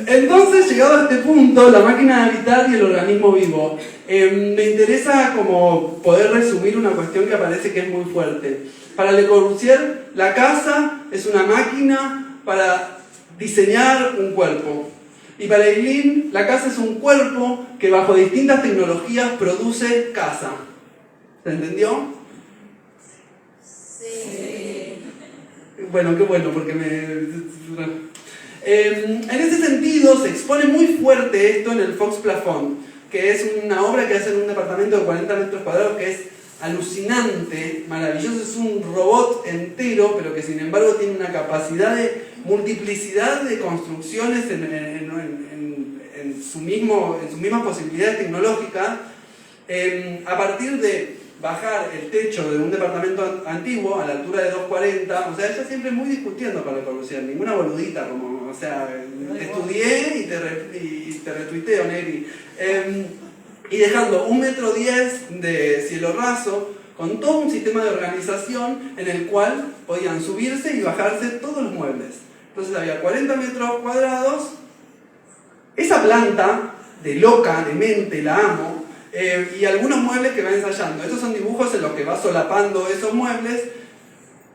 entonces, llegado a este punto, la máquina de habitar y el organismo vivo, me interesa como poder resumir una cuestión que aparece que es muy fuerte. Para Le Corbusier, la casa es una máquina para diseñar un cuerpo. Y para Eileen, la casa es un cuerpo que bajo distintas tecnologías produce casa. ¿Se entendió? Sí. Bueno, qué bueno, porque en ese sentido se expone muy fuerte esto en el Fox Plafond, que es una obra que hace en un departamento de 40 metros cuadrados que es alucinante, maravilloso, es un robot entero, pero que sin embargo tiene una capacidad de multiplicidad de construcciones en sus mismas posibilidades tecnológicas, a partir de bajar el techo de un departamento antiguo a la altura de 2,40, o sea, ella siempre muy discutiendo con Le Corbusier, ninguna boludita, como, o sea, te estudié y te retuiteo, Neri. Y dejando 1,10 metros de cielo raso, con todo un sistema de organización en el cual podían subirse y bajarse todos los muebles. Entonces había 40 metros cuadrados. Esa planta, de loca, de mente, la amo, y algunos muebles que va ensayando. Estos son dibujos en los que va solapando esos muebles.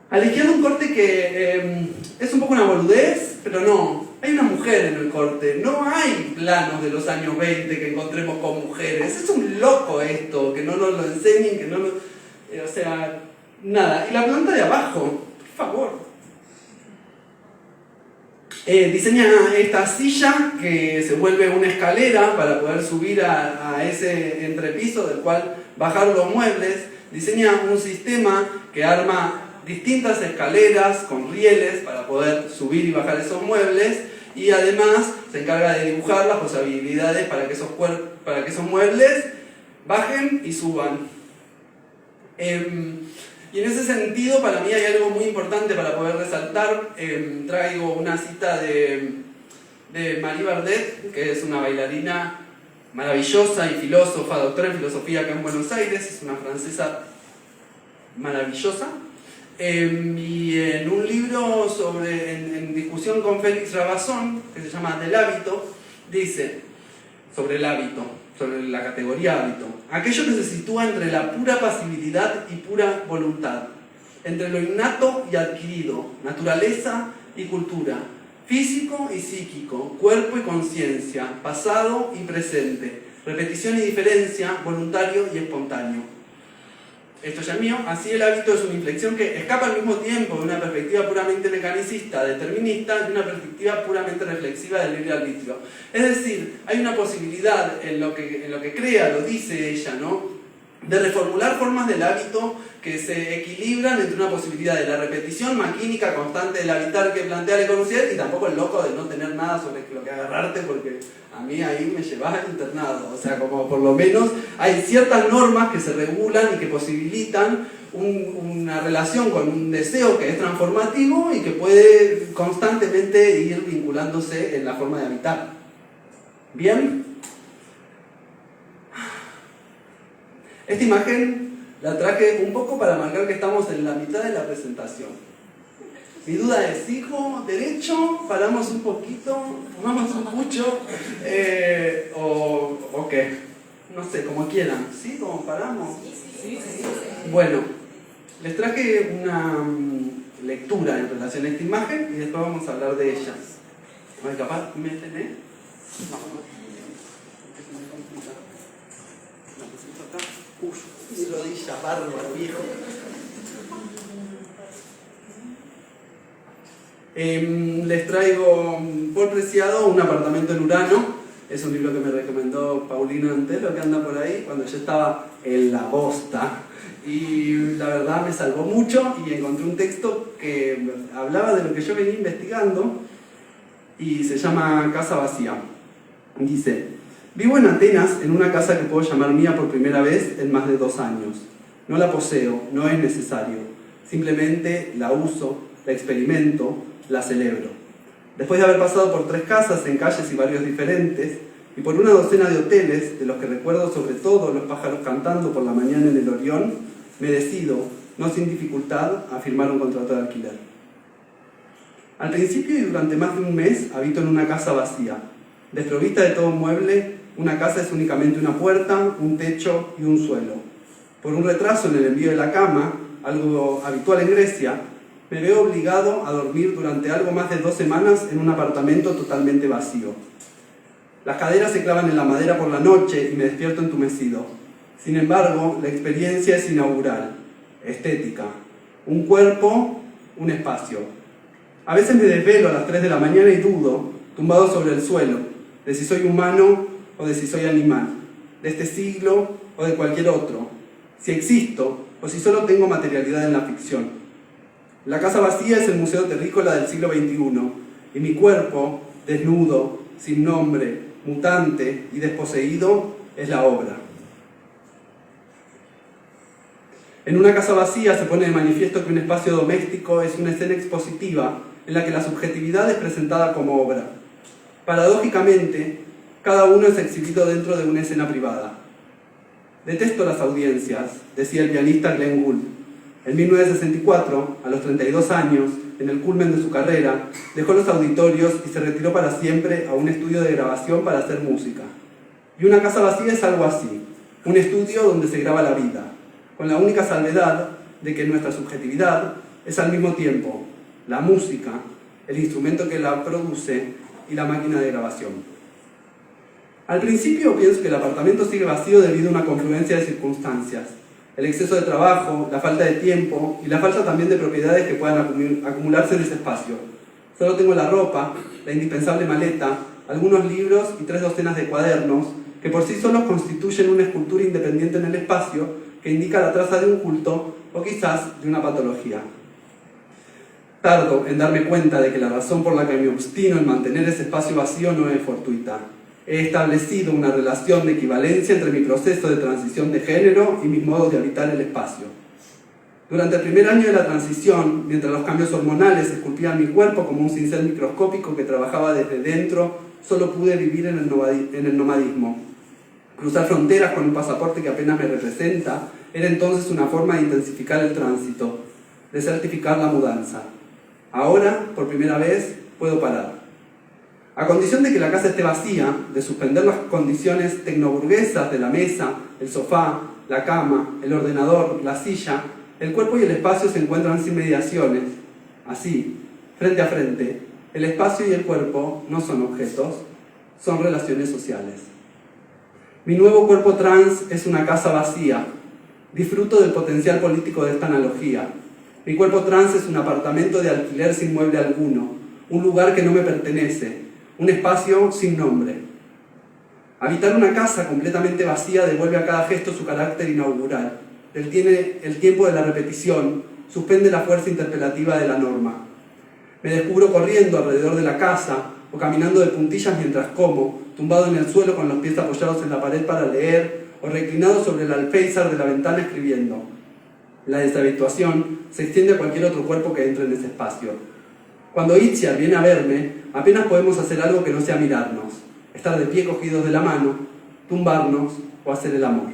A la izquierda un corte que es un poco una boludez, pero no. Hay una mujer en el corte. No hay planos de los años 20 que encontremos con mujeres. Es un loco esto, que no nos lo enseñen, que no lo... o sea, nada. Y la planta de abajo, por favor. Diseña esta silla que se vuelve una escalera para poder subir a ese entrepiso del cual bajar los muebles. Diseña un sistema que arma distintas escaleras con rieles para poder subir y bajar esos muebles, y además se encarga de dibujar las posibilidades para que esos muebles bajen y suban. Y en ese sentido, para mí hay algo muy importante para poder resaltar. Traigo una cita de Marie Bardet, que es una bailarina maravillosa y filósofa, doctora en filosofía acá en Buenos Aires, es una francesa maravillosa. Y en un libro en discusión con Félix Rabasson, que se llama Del hábito, dice sobre el hábito, sobre la categoría hábito: aquello que se sitúa entre la pura pasibilidad y pura voluntad, entre lo innato y adquirido, naturaleza y cultura, físico y psíquico, cuerpo y conciencia, pasado y presente, repetición y diferencia, voluntario y espontáneo. Esto ya es mío. Así el hábito es una inflexión que escapa al mismo tiempo de una perspectiva puramente mecanicista, determinista, y una perspectiva puramente reflexiva del libre arbitrio. Es decir, hay una posibilidad en lo que crea, lo dice ella, ¿no?, de reformular formas del hábito que se equilibran entre una posibilidad de la repetición maquínica constante del habitar que plantea Le Corbusier, y tampoco el loco de no tener nada sobre lo que agarrarte, porque a mí ahí me llevas al internado. O sea, como por lo menos hay ciertas normas que se regulan y que posibilitan una relación con un deseo que es transformativo y que puede constantemente ir vinculándose en la forma de habitar. ¿Bien? Esta imagen la traje un poco para marcar que estamos en la mitad de la presentación. Mi duda es, ¿sigo derecho? ¿Paramos un poquito? ¿Fumamos un pucho? ¿O qué? No sé, como quieran. ¿Sí? ¿Cómo paramos? Sí. Bueno, les traje una lectura en relación a esta imagen y después vamos a hablar de ella. A ver, capaz, métele. No. Mi rodilla, bárbaro, viejo. Les traigo por preciado Un apartamento en Urano. Es un libro que me recomendó Paulino Antelo, que anda por ahí, cuando yo estaba en la bosta. Y la verdad me salvó mucho, y encontré un texto que hablaba de lo que yo venía investigando y se llama Casa Vacía. Dice: Vivo en Atenas en una casa que puedo llamar mía por primera vez en más de 2 años. No la poseo, no es necesario. Simplemente la uso, la experimento, la celebro. Después de haber pasado por 3 casas en calles y barrios diferentes, y por una docena de hoteles, de los que recuerdo sobre todo los pájaros cantando por la mañana en el Orión, me decido, no sin dificultad, a firmar un contrato de alquiler. Al principio y durante más de un mes habito en una casa vacía. Desprovista de todo mueble, una casa es únicamente una puerta, un techo y un suelo. Por un retraso en el envío de la cama, algo habitual en Grecia, me veo obligado a dormir durante algo más de 2 semanas en un apartamento totalmente vacío. Las caderas se clavan en la madera por la noche y me despierto entumecido. Sin embargo, la experiencia es inaugural, estética. Un cuerpo, un espacio. A veces me desvelo a las 3 de la mañana y dudo, tumbado sobre el suelo, de si soy humano o de si soy animal, de este siglo o de cualquier otro, si existo o si solo tengo materialidad en la ficción. La casa vacía es el museo terrícola del siglo XXI y mi cuerpo, desnudo, sin nombre, mutante y desposeído, es la obra. En una casa vacía se pone de manifiesto que un espacio doméstico es una escena expositiva en la que la subjetividad es presentada como obra. Paradójicamente, cada uno es exhibido dentro de una escena privada. Detesto las audiencias, decía el pianista Glenn Gould. En 1964, a los 32 años, en el culmen de su carrera, dejó los auditorios y se retiró para siempre a un estudio de grabación para hacer música. Y una casa vacía es algo así, un estudio donde se graba la vida, con la única salvedad de que nuestra subjetividad es al mismo tiempo la música, el instrumento que la produce y la máquina de grabación. Al principio pienso que el apartamento sigue vacío debido a una confluencia de circunstancias. El exceso de trabajo, la falta de tiempo y la falta también de propiedades que puedan acumularse en ese espacio. Solo tengo la ropa, la indispensable maleta, algunos libros y 3 docenas de cuadernos que por sí solos constituyen una escultura independiente en el espacio que indica la traza de un culto o quizás de una patología. Tardo en darme cuenta de que la razón por la que me obstino en mantener ese espacio vacío no es fortuita. He establecido una relación de equivalencia entre mi proceso de transición de género y mis modos de habitar el espacio. Durante el primer año de la transición, mientras los cambios hormonales esculpían mi cuerpo como un cincel microscópico que trabajaba desde dentro, solo pude vivir en el nomadismo. Cruzar fronteras con un pasaporte que apenas me representa era entonces una forma de intensificar el tránsito, de certificar la mudanza. Ahora, por primera vez, puedo parar. A condición de que la casa esté vacía, de suspender las condiciones tecnoburguesas de la mesa, el sofá, la cama, el ordenador, la silla, el cuerpo y el espacio se encuentran sin mediaciones. Así, frente a frente, el espacio y el cuerpo no son objetos, son relaciones sociales. Mi nuevo cuerpo trans es una casa vacía. Disfruto del potencial político de esta analogía. Mi cuerpo trans es un apartamento de alquiler sin mueble alguno, un lugar que no me pertenece, un espacio sin nombre. Habitar una casa completamente vacía devuelve a cada gesto su carácter inaugural. Detiene el tiempo de la repetición, suspende la fuerza interpelativa de la norma. Me descubro corriendo alrededor de la casa o caminando de puntillas mientras como, tumbado en el suelo con los pies apoyados en la pared para leer o reclinado sobre el alféizar de la ventana escribiendo. La deshabituación se extiende a cualquier otro cuerpo que entre en ese espacio. Cuando Itziar viene a verme, apenas podemos hacer algo que no sea mirarnos, estar de pie cogidos de la mano, tumbarnos o hacer el amor.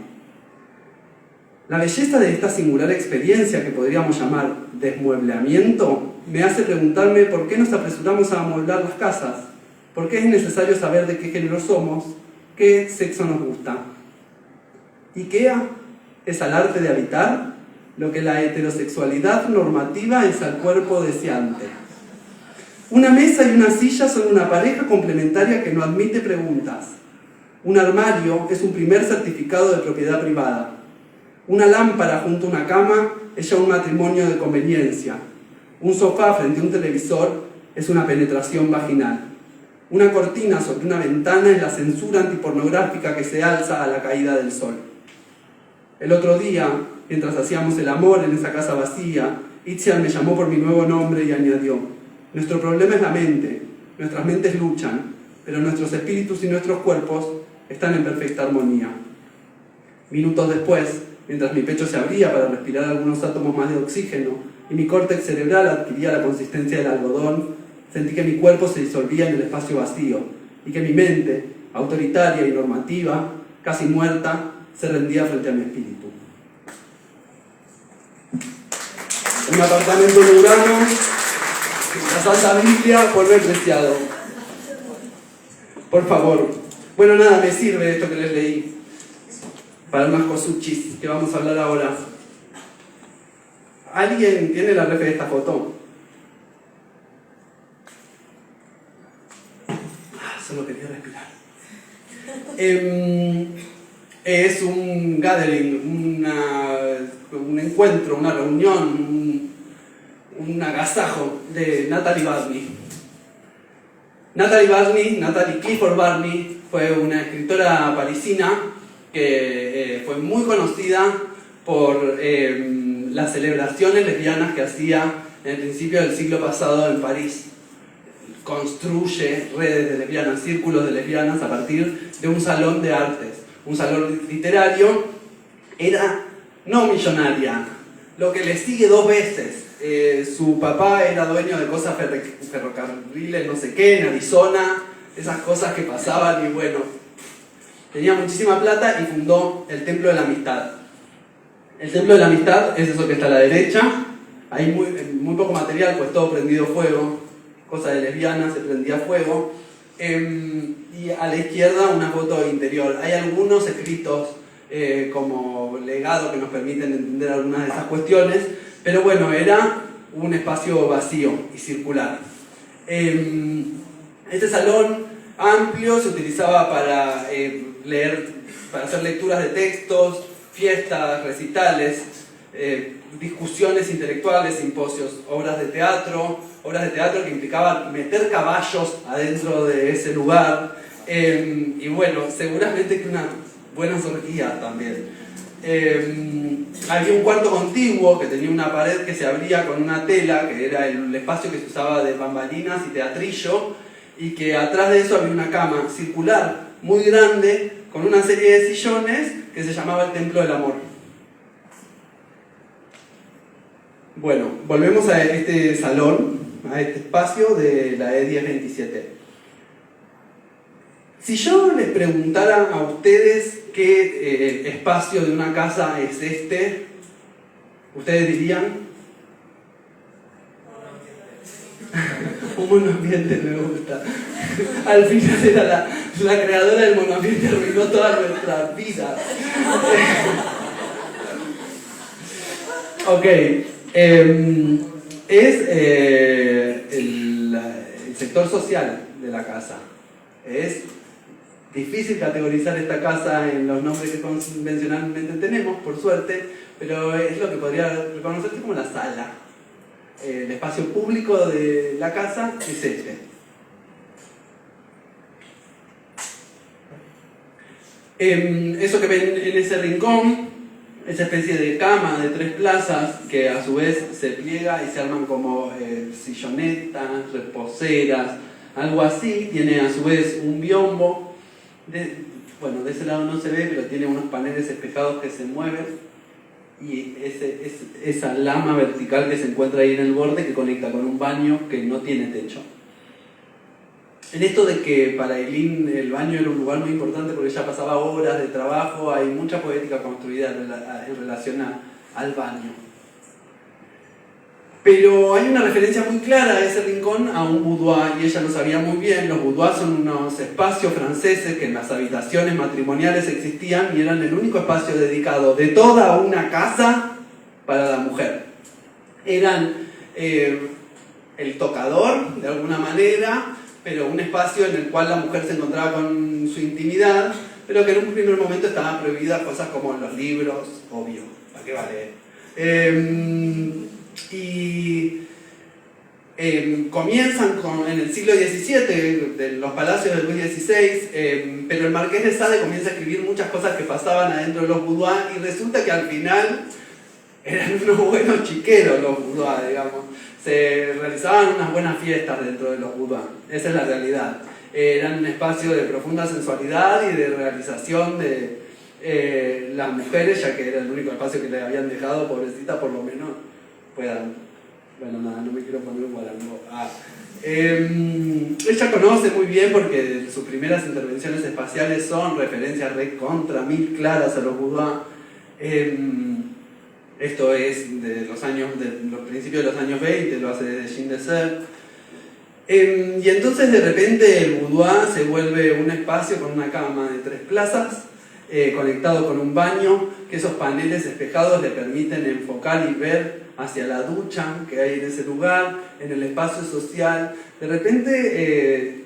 La belleza de esta singular experiencia que podríamos llamar desmuebleamiento me hace preguntarme por qué nos apresuramos a amueblar las casas, por qué es necesario saber de qué género somos, qué sexo nos gusta. IKEA es al arte de habitar lo que la heterosexualidad normativa es al cuerpo deseante. Una mesa y una silla son una pareja complementaria que no admite preguntas. Un armario es un primer certificado de propiedad privada. Una lámpara junto a una cama es ya un matrimonio de conveniencia. Un sofá frente a un televisor es una penetración vaginal. Una cortina sobre una ventana es la censura antipornográfica que se alza a la caída del sol. El otro día, mientras hacíamos el amor en esa casa vacía, Itziar me llamó por mi nuevo nombre y añadió: nuestro problema es la mente, nuestras mentes luchan, pero nuestros espíritus y nuestros cuerpos están en perfecta armonía. Minutos después, mientras mi pecho se abría para respirar algunos átomos más de oxígeno y mi córtex cerebral adquiría la consistencia del algodón, sentí que mi cuerpo se disolvía en el espacio vacío y que mi mente, autoritaria y normativa, casi muerta, se rendía frente a mi espíritu. Un apartamento en Urano, la Santa Biblia, polvo preciado. Por favor. Bueno, nada, me sirve esto que les leí para unas cosuchis que vamos a hablar ahora. ¿Alguien tiene la ref de esta foto? Solo quería respirar. Es un gathering, un encuentro, una reunión, un agasajo de Natalie Barney. Natalie Clifford Barney, fue una escritora parisina que fue muy conocida por las celebraciones lesbianas que hacía en el principio del siglo pasado en París. Construye redes de lesbianas, círculos de lesbianas a partir de un salón de artes, un salón literario. Era no millonaria, lo que le sigue 2 veces. Su papá era dueño de cosas ferrocarriles, no sé qué, en Arizona, esas cosas que pasaban, y bueno, tenía muchísima plata y fundó el Templo de la Amistad. El Templo de la Amistad es eso que está a la derecha. Hay muy poco material, pues todo prendido fuego, cosa de lesbianas, se prendía fuego. Y a la izquierda una foto interior. Hay algunos escritos como legado que nos permiten entender algunas de esas cuestiones, pero bueno, era un espacio vacío y circular. Este salón amplio se utilizaba para para hacer lecturas de textos, fiestas, recitales, discusiones intelectuales, simposios, obras de teatro que implicaban meter caballos adentro de ese lugar, y bueno, seguramente que una buena orgía también. Había un cuarto contiguo que tenía una pared que se abría con una tela, que era el espacio que se usaba de bambalinas y teatrillo, y que atrás de eso había una cama circular muy grande con una serie de sillones que se llamaba el Templo del Amor. Bueno, volvemos a este salón, a este espacio de la E1027. Si yo les preguntara a ustedes qué espacio de una casa es este, ¿ustedes dirían? Un monoambiente me gusta. Al final era la creadora del monoambiente, arruinó toda nuestra vida. Ok. Es el sector social de la casa. Es difícil categorizar esta casa en los nombres que convencionalmente tenemos, por suerte, pero es lo que podría reconocerse como la sala. El espacio público de la casa es este. Eso que ven en ese rincón, esa especie de cama de 3 plazas que a su vez se pliega y se arman como sillonetas, reposeras, algo así. Tiene a su vez un biombo. Bueno, de ese lado no se ve, pero tiene unos paneles espejados que se mueven. Y esa lama vertical que se encuentra ahí en el borde que conecta con un baño que no tiene techo. En esto de que para Eileen el baño era un lugar muy importante porque ella pasaba horas de trabajo, hay mucha poética construida en relación al baño. Pero hay una referencia muy clara a ese rincón a un boudoir, y ella lo sabía muy bien. Los boudoirs son unos espacios franceses que en las habitaciones matrimoniales existían y eran el único espacio dedicado de toda una casa para la mujer. Eran el tocador, de alguna manera, pero un espacio en el cual la mujer se encontraba con su intimidad, pero que en un primer momento estaban prohibidas cosas como los libros, obvio, ¿para qué vale? Comienzan en el siglo XVII, en los palacios de Luis XVI, pero el Marqués de Sade comienza a escribir muchas cosas que pasaban adentro de los boudoirs, y resulta que al final eran unos buenos chiqueros los boudoirs, digamos. Se realizaban unas buenas fiestas dentro de los boudoirs, esa es la realidad. eran un espacio de profunda sensualidad y de realización de las mujeres, ya que era el único espacio que le habían dejado, pobrecita, por lo menos puedan. Bueno, nada, no me quiero poner un guarango. Ella conoce muy bien, porque sus primeras intervenciones espaciales son referencias recontra mil claras a los Boudoir. Esto es de los principios de los años 20, lo hace desde Jean Desert. Y entonces de repente el boudoir se vuelve un espacio con una cama de 3 plazas, conectado con un baño, que esos paneles espejados le permiten enfocar y ver hacia la ducha que hay en ese lugar, en el espacio social. De repente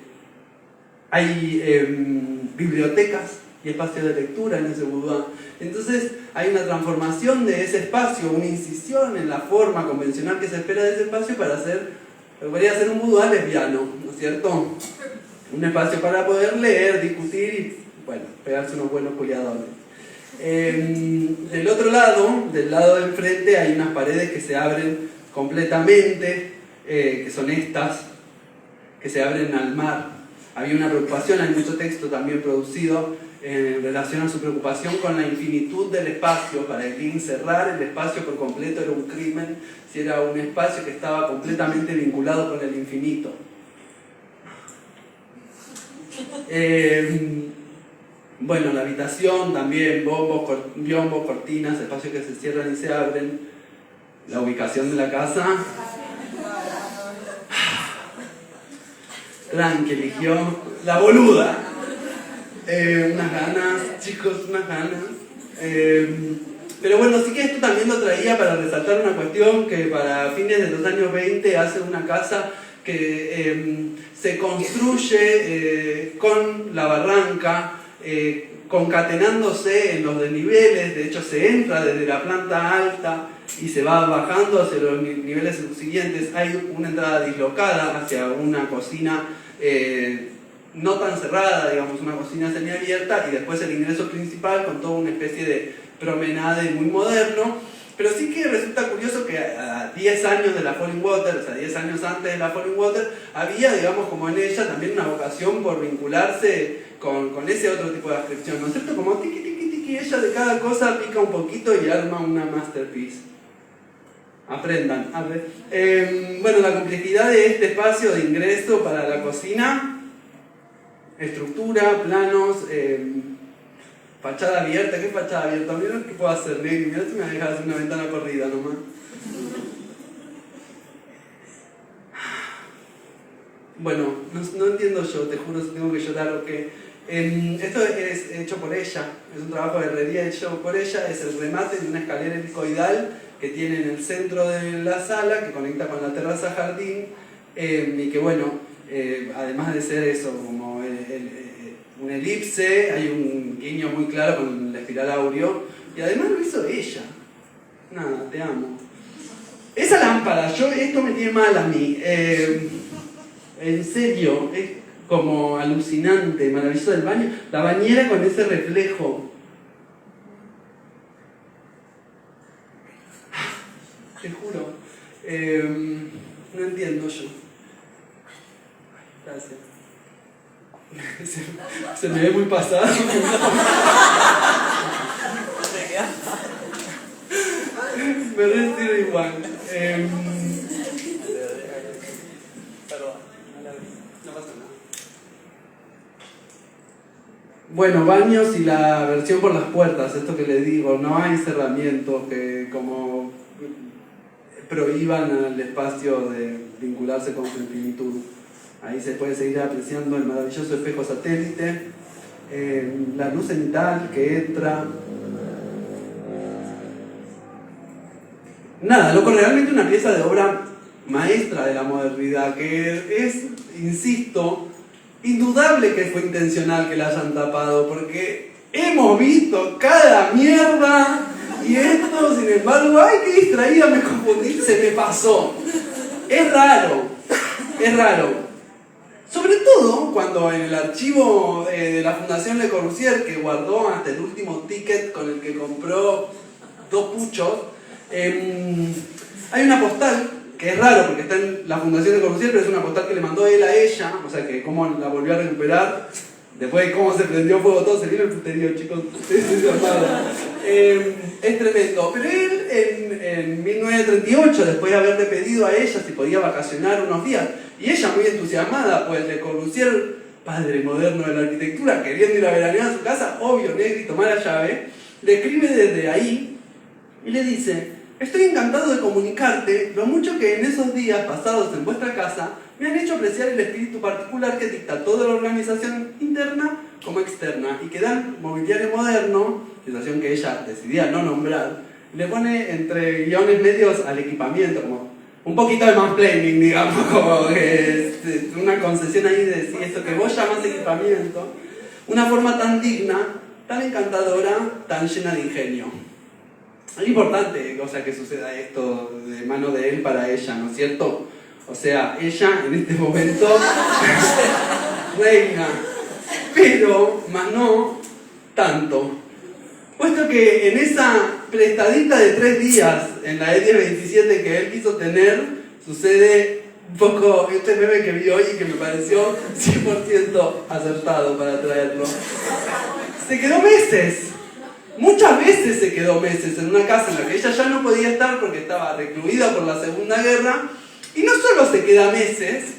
hay bibliotecas y espacios de lectura en ese boudoir. Entonces hay una transformación de ese espacio, una incisión en la forma convencional que se espera de ese espacio para hacer, podría ser un boudoir lesbiano, ¿no es cierto? Un espacio para poder leer, discutir y, bueno, pegarse unos buenos culiadones. Del otro lado, del lado de enfrente, hay unas paredes que se abren completamente, que son estas, que se abren al mar. Había una preocupación, hay mucho texto también producido en relación a su preocupación con la infinitud del espacio. Para Eileen, cerrar el espacio por completo era un crimen si era un espacio que estaba completamente vinculado con el infinito. Bueno, la habitación también, bombos, cortinas, espacios que se cierran y se abren. La ubicación de la casa. Tranqui eligió la boluda. Unas ganas, chicos, unas ganas. Pero bueno, sí que esto también lo traía para resaltar una cuestión que para fines de los años 20 hace una casa que se construye con la barranca, concatenándose en los desniveles. De hecho se entra desde la planta alta y se va bajando hacia los niveles subsiguientes. Hay una entrada dislocada hacia una cocina no tan cerrada, digamos, una cocina semiabierta, y después el ingreso principal con toda una especie de promenade muy moderno. Pero sí que resulta curioso que a 10 años de la Falling Water, o sea, 10 años antes de la Falling Water, había, digamos, como en ella también una vocación por vincularse con ese otro tipo de ascripción, ¿no es cierto? Como tiqui, tiqui, tiqui, ella de cada cosa pica un poquito y arma una masterpiece. Aprendan. Bueno, la complejidad de este espacio de ingreso para la cocina, estructura, planos, fachada abierta. ¿Qué fachada abierta? Mira qué puedo hacer, Negri. Mira si me dejas hacer una ventana corrida nomás. Bueno, no entiendo yo, te juro si tengo que llorar o qué. Esto es hecho por ella, es un trabajo de herrería hecho por ella, es el remate de una escalera helicoidal que tiene en el centro de la sala, que conecta con la terraza jardín, y que bueno, además de ser eso, como un elipse, hay un guiño muy claro con la espiral áureo, y además lo hizo ella. Nada, te amo. Esa lámpara, esto me tiene mal a mí. En serio, es como alucinante, maravilloso del baño. La bañera con ese reflejo. Te juro. No entiendo yo. Gracias. Se me ve muy pasado. Me retiro igual. Bueno, baños y la versión por las puertas, esto que les digo, no hay cerramientos que como prohíban al espacio de vincularse con su infinitud. Ahí se puede seguir apreciando el maravilloso espejo satélite, la luz cenital que entra. Nada, loco, realmente una pieza de obra maestra de la modernidad, que es, insisto, indudable que fue intencional que la hayan tapado, porque hemos visto cada mierda y esto, sin embargo, ay, qué distraída, me confundí, se me pasó. Es raro, es raro. Sobre todo cuando en el archivo de la Fundación Le Corbusier, que guardó hasta el último ticket con el que compró 2 puchos, hay una postal que es raro porque está en la Fundación Le Corbusier, pero es una postal que le mandó él a ella, o sea que cómo la volvió a recuperar, después de cómo se prendió fuego todo, se vino el puterío, chicos, es tremendo. Pero él en 1938, después de haberle pedido a ella si podía vacacionar unos días, y ella muy entusiasmada, pues Le Corbusier, padre moderno de la arquitectura, queriendo ir a veranear a su casa, obvio, Negri, tomar la llave, le escribe desde ahí y le dice: estoy encantado de comunicarte lo mucho que en esos días pasados en vuestra casa me han hecho apreciar el espíritu particular que dicta toda la organización interna como externa y que dan mobiliario moderno, situación que ella decidía no nombrar, le pone entre guiones medios al equipamiento, como un poquito de mansplaining, digamos, como que una concesión ahí de decir esto que vos llamás equipamiento, una forma tan digna, tan encantadora, tan llena de ingenio. Es importante, o sea, que suceda esto de mano de él para ella, ¿no es cierto? O sea, ella en este momento reina, pero más no tanto. Puesto que en esa prestadita de 3 días en la E1027 que él quiso tener, sucede un poco este meme que vi hoy y que me pareció 100% acertado para traerlo. Se quedó meses. Muchas veces se quedó meses en una casa en la que ella ya no podía estar porque estaba recluida por la Segunda Guerra, y no solo se queda meses,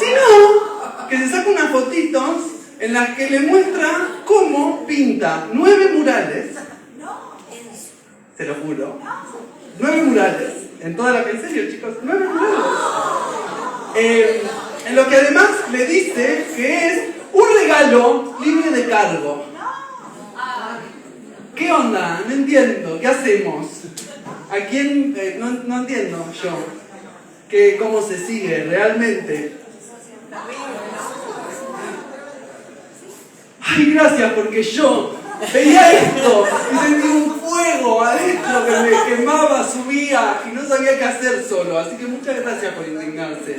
sino que se saca unas fotitos en las que le muestra cómo pinta 9 murales, se lo juro, 9 murales, en toda la que, en serio chicos, 9 murales, en lo que además le dice que es un regalo libre de cargo. ¿Qué onda? No entiendo. ¿Qué hacemos? ¿A quién? No entiendo yo. ¿Cómo se sigue realmente? Ay, gracias, porque yo veía esto y sentí un fuego adentro que me quemaba, subía y no sabía qué hacer solo. Así que muchas gracias por indignarse.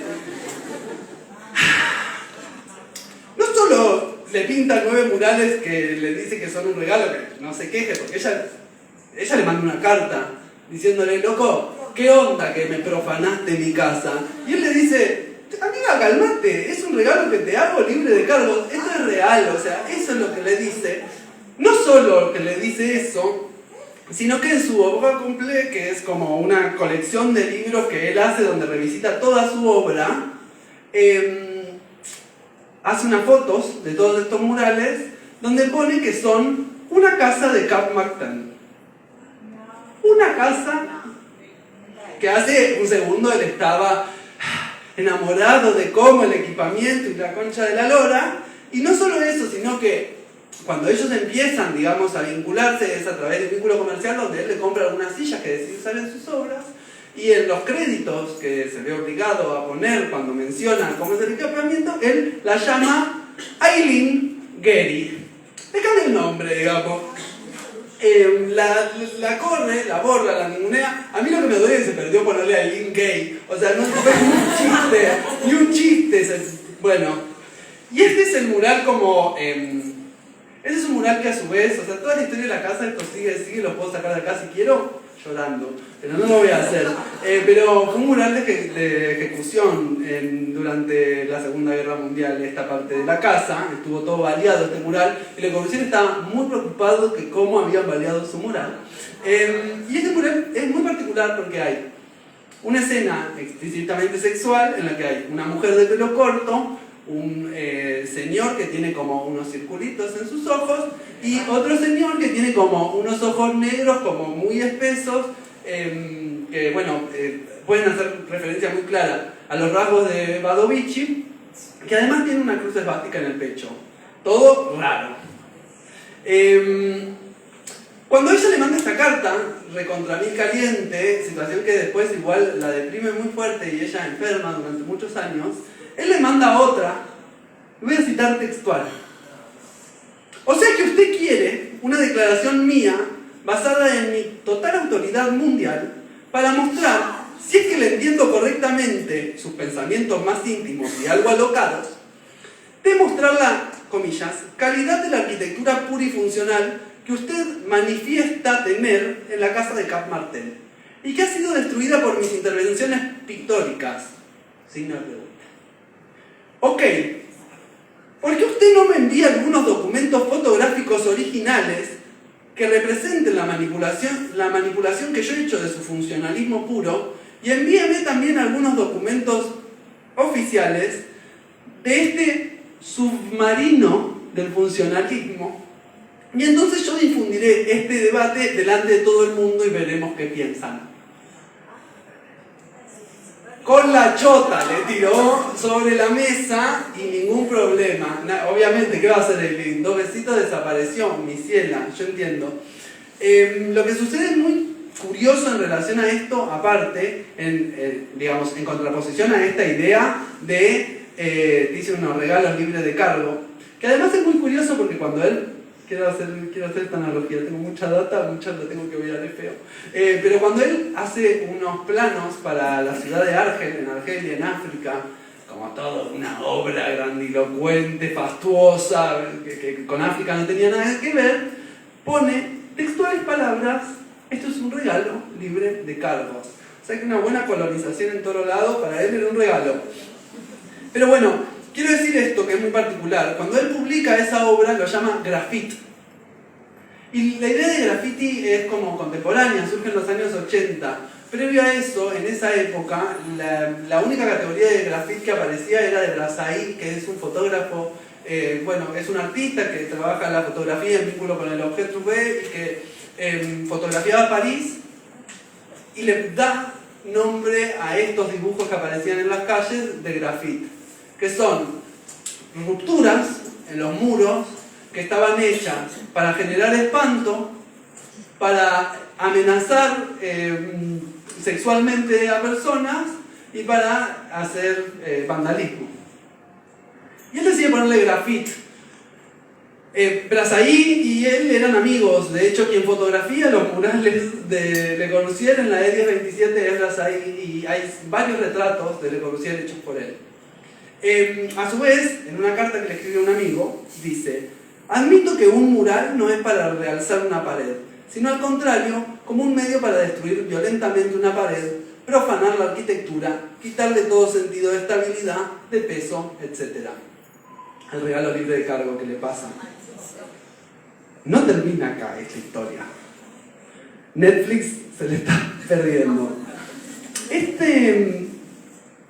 No solo le pinta 9 murales que le dice que son un regalo, que no se queje, porque ella le manda una carta diciéndole: loco, ¿qué onda que me profanaste mi casa? Y él le dice: amiga, calmate, es un regalo que te hago libre de cargos, esto es real, o sea, eso es lo que le dice. No solo que le dice eso, sino que en su obra cumple, que es como una colección de libros que él hace donde revisita toda su obra, hace unas fotos de todos estos murales donde pone que son una casa de Cap Martin. Una casa que hace un segundo él estaba enamorado de cómo el equipamiento y la concha de la lora, y no solo eso, sino que cuando ellos empiezan, digamos, a vincularse es a través de un vínculo comercial donde él le compra algunas sillas que decide usar en sus obras, y en los créditos que se ve obligado a poner cuando menciona cómo es el equipamiento, él la llama Eileen Gary. Le cambia el nombre, digamos. La corre, la borra, la ningunea. A mí lo que me duele es que se perdió ponerle a Eileen Gay. O sea, no fue ni un chiste. Bueno, y este es el mural como... este es un mural que a su vez, o sea, toda la historia de la casa, esto sigue, lo puedo sacar de acá si quiero, llorando, pero no lo voy a hacer. Pero fue un mural de ejecución durante la Segunda Guerra Mundial, esta parte de la casa, estuvo todo baleado este mural, y Le Corbusier estaba muy preocupado de cómo habían baleado su mural. Y este mural es muy particular porque hay una escena explícitamente sexual en la que hay una mujer de pelo corto, un señor que tiene como unos circulitos en sus ojos y otro señor que tiene como unos ojos negros como muy espesos, que bueno, pueden hacer referencia muy clara a los rasgos de Badovici, que además tiene una cruz esvástica en el pecho. Todo raro. Cuando ella le manda esta carta, recontra mil caliente, situación que después igual la deprime muy fuerte y ella enferma durante muchos años, él le manda otra, voy a citar textual. O sea que usted quiere una declaración mía basada en mi total autoridad mundial para mostrar, si es que le entiendo correctamente sus pensamientos más íntimos y algo alocados, demostrar la, comillas, calidad de la arquitectura pura y funcional que usted manifiesta tener en la casa de Cap Martin. y que ha sido destruida por mis intervenciones pictóricas. Signo de pregunta. Ok, ¿por qué usted no me envía algunos documentos fotográficos originales que representen la manipulación que yo he hecho de su funcionalismo puro, y envíeme también algunos documentos oficiales de este submarino del funcionalismo? Y entonces yo difundiré este debate delante de todo el mundo y veremos qué piensan. Con la chota le tiró sobre la mesa y ningún problema. Obviamente, ¿qué va a hacer el 2 besitos? Desapareció, mi ciela, yo entiendo. Lo que sucede es muy curioso en relación a esto, aparte, digamos, en contraposición a esta idea de, dice, unos regalos libres de cargo, que además es muy curioso porque cuando él, quiero hacer esta analogía, tengo mucha data, mucha lo tengo que mirar, es feo, pero cuando él hace unos planos para la ciudad de Argel, en Argelia, en África, como toda una obra grandilocuente, fastuosa, que con África no tenía nada que ver, pone textuales palabras: esto es un regalo libre de cargos. O sea que una buena colonización en todo lado para él era un regalo. Pero bueno, quiero decir esto que es muy particular. Cuando él publica esa obra lo llama graffiti. Y la idea de graffiti es como contemporánea, surge en los años 80. Previo a eso, en esa época, la única categoría de graffiti que aparecía era de Brazaí, que es un fotógrafo, es un artista que trabaja la fotografía en vínculo con el objeto V y que fotografiaba París y le da nombre a estos dibujos que aparecían en las calles de graffiti, que son rupturas en los muros que estaban hechas para generar espanto, para amenazar sexualmente a personas y para hacer vandalismo. Y él decide ponerle graffiti. Brazaí y él eran amigos. De hecho, quien fotografía los murales de Le Corbusier en la E1027 es Brazaí, y hay varios retratos de Le Corbusier hechos por él. A su vez, en una carta que le escribe a un amigo, dice: admito que un mural no es para realzar una pared, sino al contrario, como un medio para destruir violentamente una pared, profanar la arquitectura, quitarle todo sentido de estabilidad, de peso, etc. El regalo libre de cargo que le pasa. No termina acá esta historia. Netflix se le está perdiendo.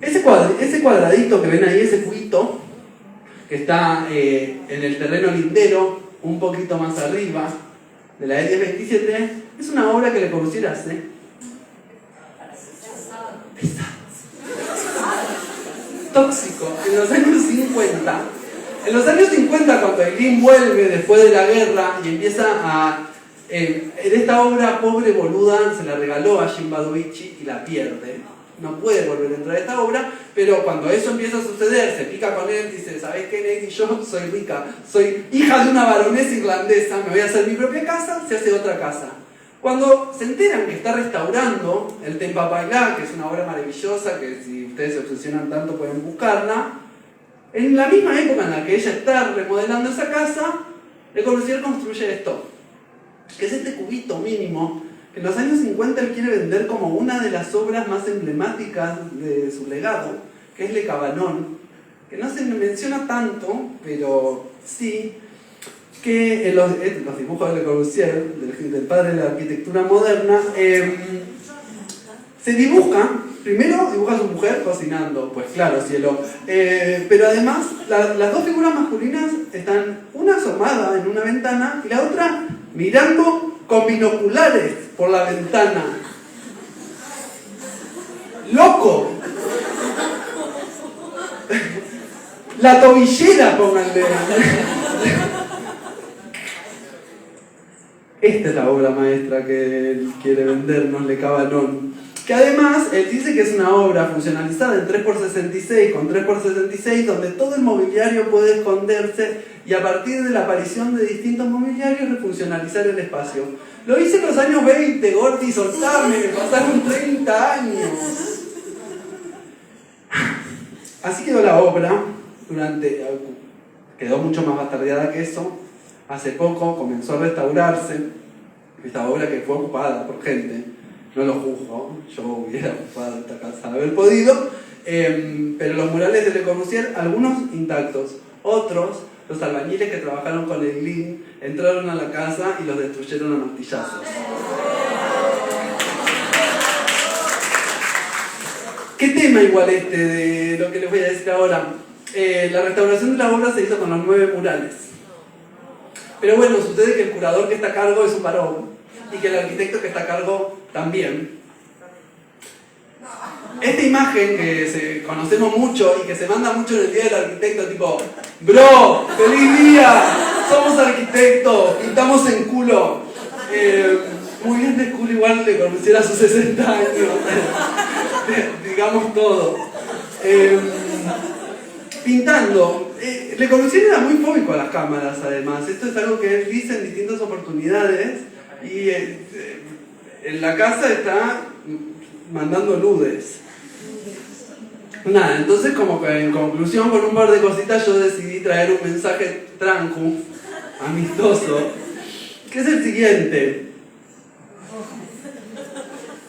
Ese cuadradito que ven ahí, ese cubito, que está en el terreno lindero, un poquito más arriba de la E1027, es una obra que Le Corbusier hace. Tóxico, en los años 50. En los años 50, cuando Eglín vuelve después de la guerra y empieza a... en esta obra, pobre boluda, se la regaló a Jim Badovici y la pierde. No puede volver a entrar a esta obra, pero cuando eso empieza a suceder, se pica con él, dice: ¿sabes qué, Negri? Yo soy rica, soy hija de una baronesa irlandesa, me voy a hacer mi propia casa, se hace otra casa. Cuando se enteran que está restaurando el Tempa Pailá, que es una obra maravillosa, que si ustedes se obsesionan tanto pueden buscarla, en la misma época en la que ella está remodelando esa casa, Le Corbusier construye esto, que es este cubito mínimo, que en los años 50 él quiere vender como una de las obras más emblemáticas de su legado, que es Le Cabanon, que no se menciona tanto, pero sí, que en los dibujos de Le Corbusier, del padre de la arquitectura moderna, se dibuja. Primero dibuja a su mujer cocinando, pues claro, cielo. Pero además, las dos figuras masculinas están una asomada en una ventana y la otra mirando con binoculares por la ventana. ¡Loco! La tobillera, pónganle. Esta es la obra maestra que él quiere vendernos, Le Cabanon. Que además, él dice que es una obra funcionalizada en 3x66 con 3x66, donde todo el mobiliario puede esconderse y a partir de la aparición de distintos mobiliarios refuncionalizar el espacio. Lo hice en los años 20, Gordi, soltame, me pasaron 30 años. Así quedó la obra, quedó mucho más bastardeada que eso. Hace poco comenzó a restaurarse esta obra, que fue ocupada por gente no lo juzgo, yo hubiera ocupado esta casa de haber podido, pero los murales de Le Corbusier, algunos intactos, otros, los albañiles que trabajaron con el Lean, entraron a la casa y los destruyeron a martillazos. ¿Qué tema igual de lo que les voy a decir ahora? La restauración de la obra se hizo con los 9 murales. Pero bueno, sucede que el curador que está a cargo es un varón y que el arquitecto que está a cargo también. Esta imagen que conocemos mucho y que se manda mucho en el día del arquitecto, tipo, bro, feliz día, somos arquitectos, pintamos en culo. Muy bien de culo, igual Le Corbusier a sus 60 años, digamos todo. Pintando. Le Corbusier era muy fóbico a las cámaras, además. Esto es algo que él dice en distintas oportunidades. Y en la casa está mandando nudes. Nada, entonces como que en conclusión, con un par de cositas, yo decidí traer un mensaje trancu, amistoso, que es el siguiente.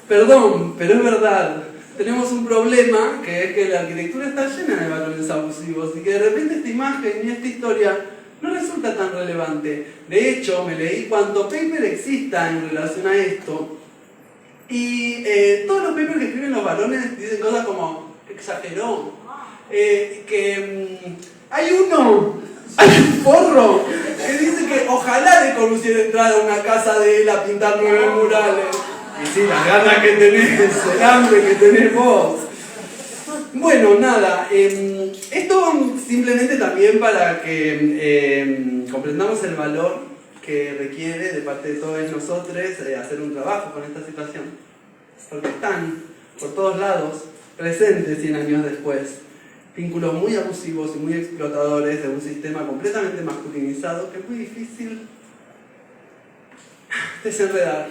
Perdón, pero es verdad. Tenemos un problema, que es que la arquitectura está llena de valores abusivos y que de repente esta imagen y esta historia no resulta tan relevante. De hecho, me leí cuánto paper exista en relación a esto y todos los papers que escriben los varones dicen cosas como exageró, hay un forro que dice que ojalá Le Corbusier entrara a una casa de él a pintar 9 murales. Y sí, las ganas que tenés, el hambre que tenés vos. Bueno, nada, esto simplemente también para que comprendamos el valor que requiere de parte de todos nosotros hacer un trabajo con esta situación. Porque están por todos lados, presentes 100 años después, vínculos muy abusivos y muy explotadores de un sistema completamente masculinizado que es muy difícil desenredar.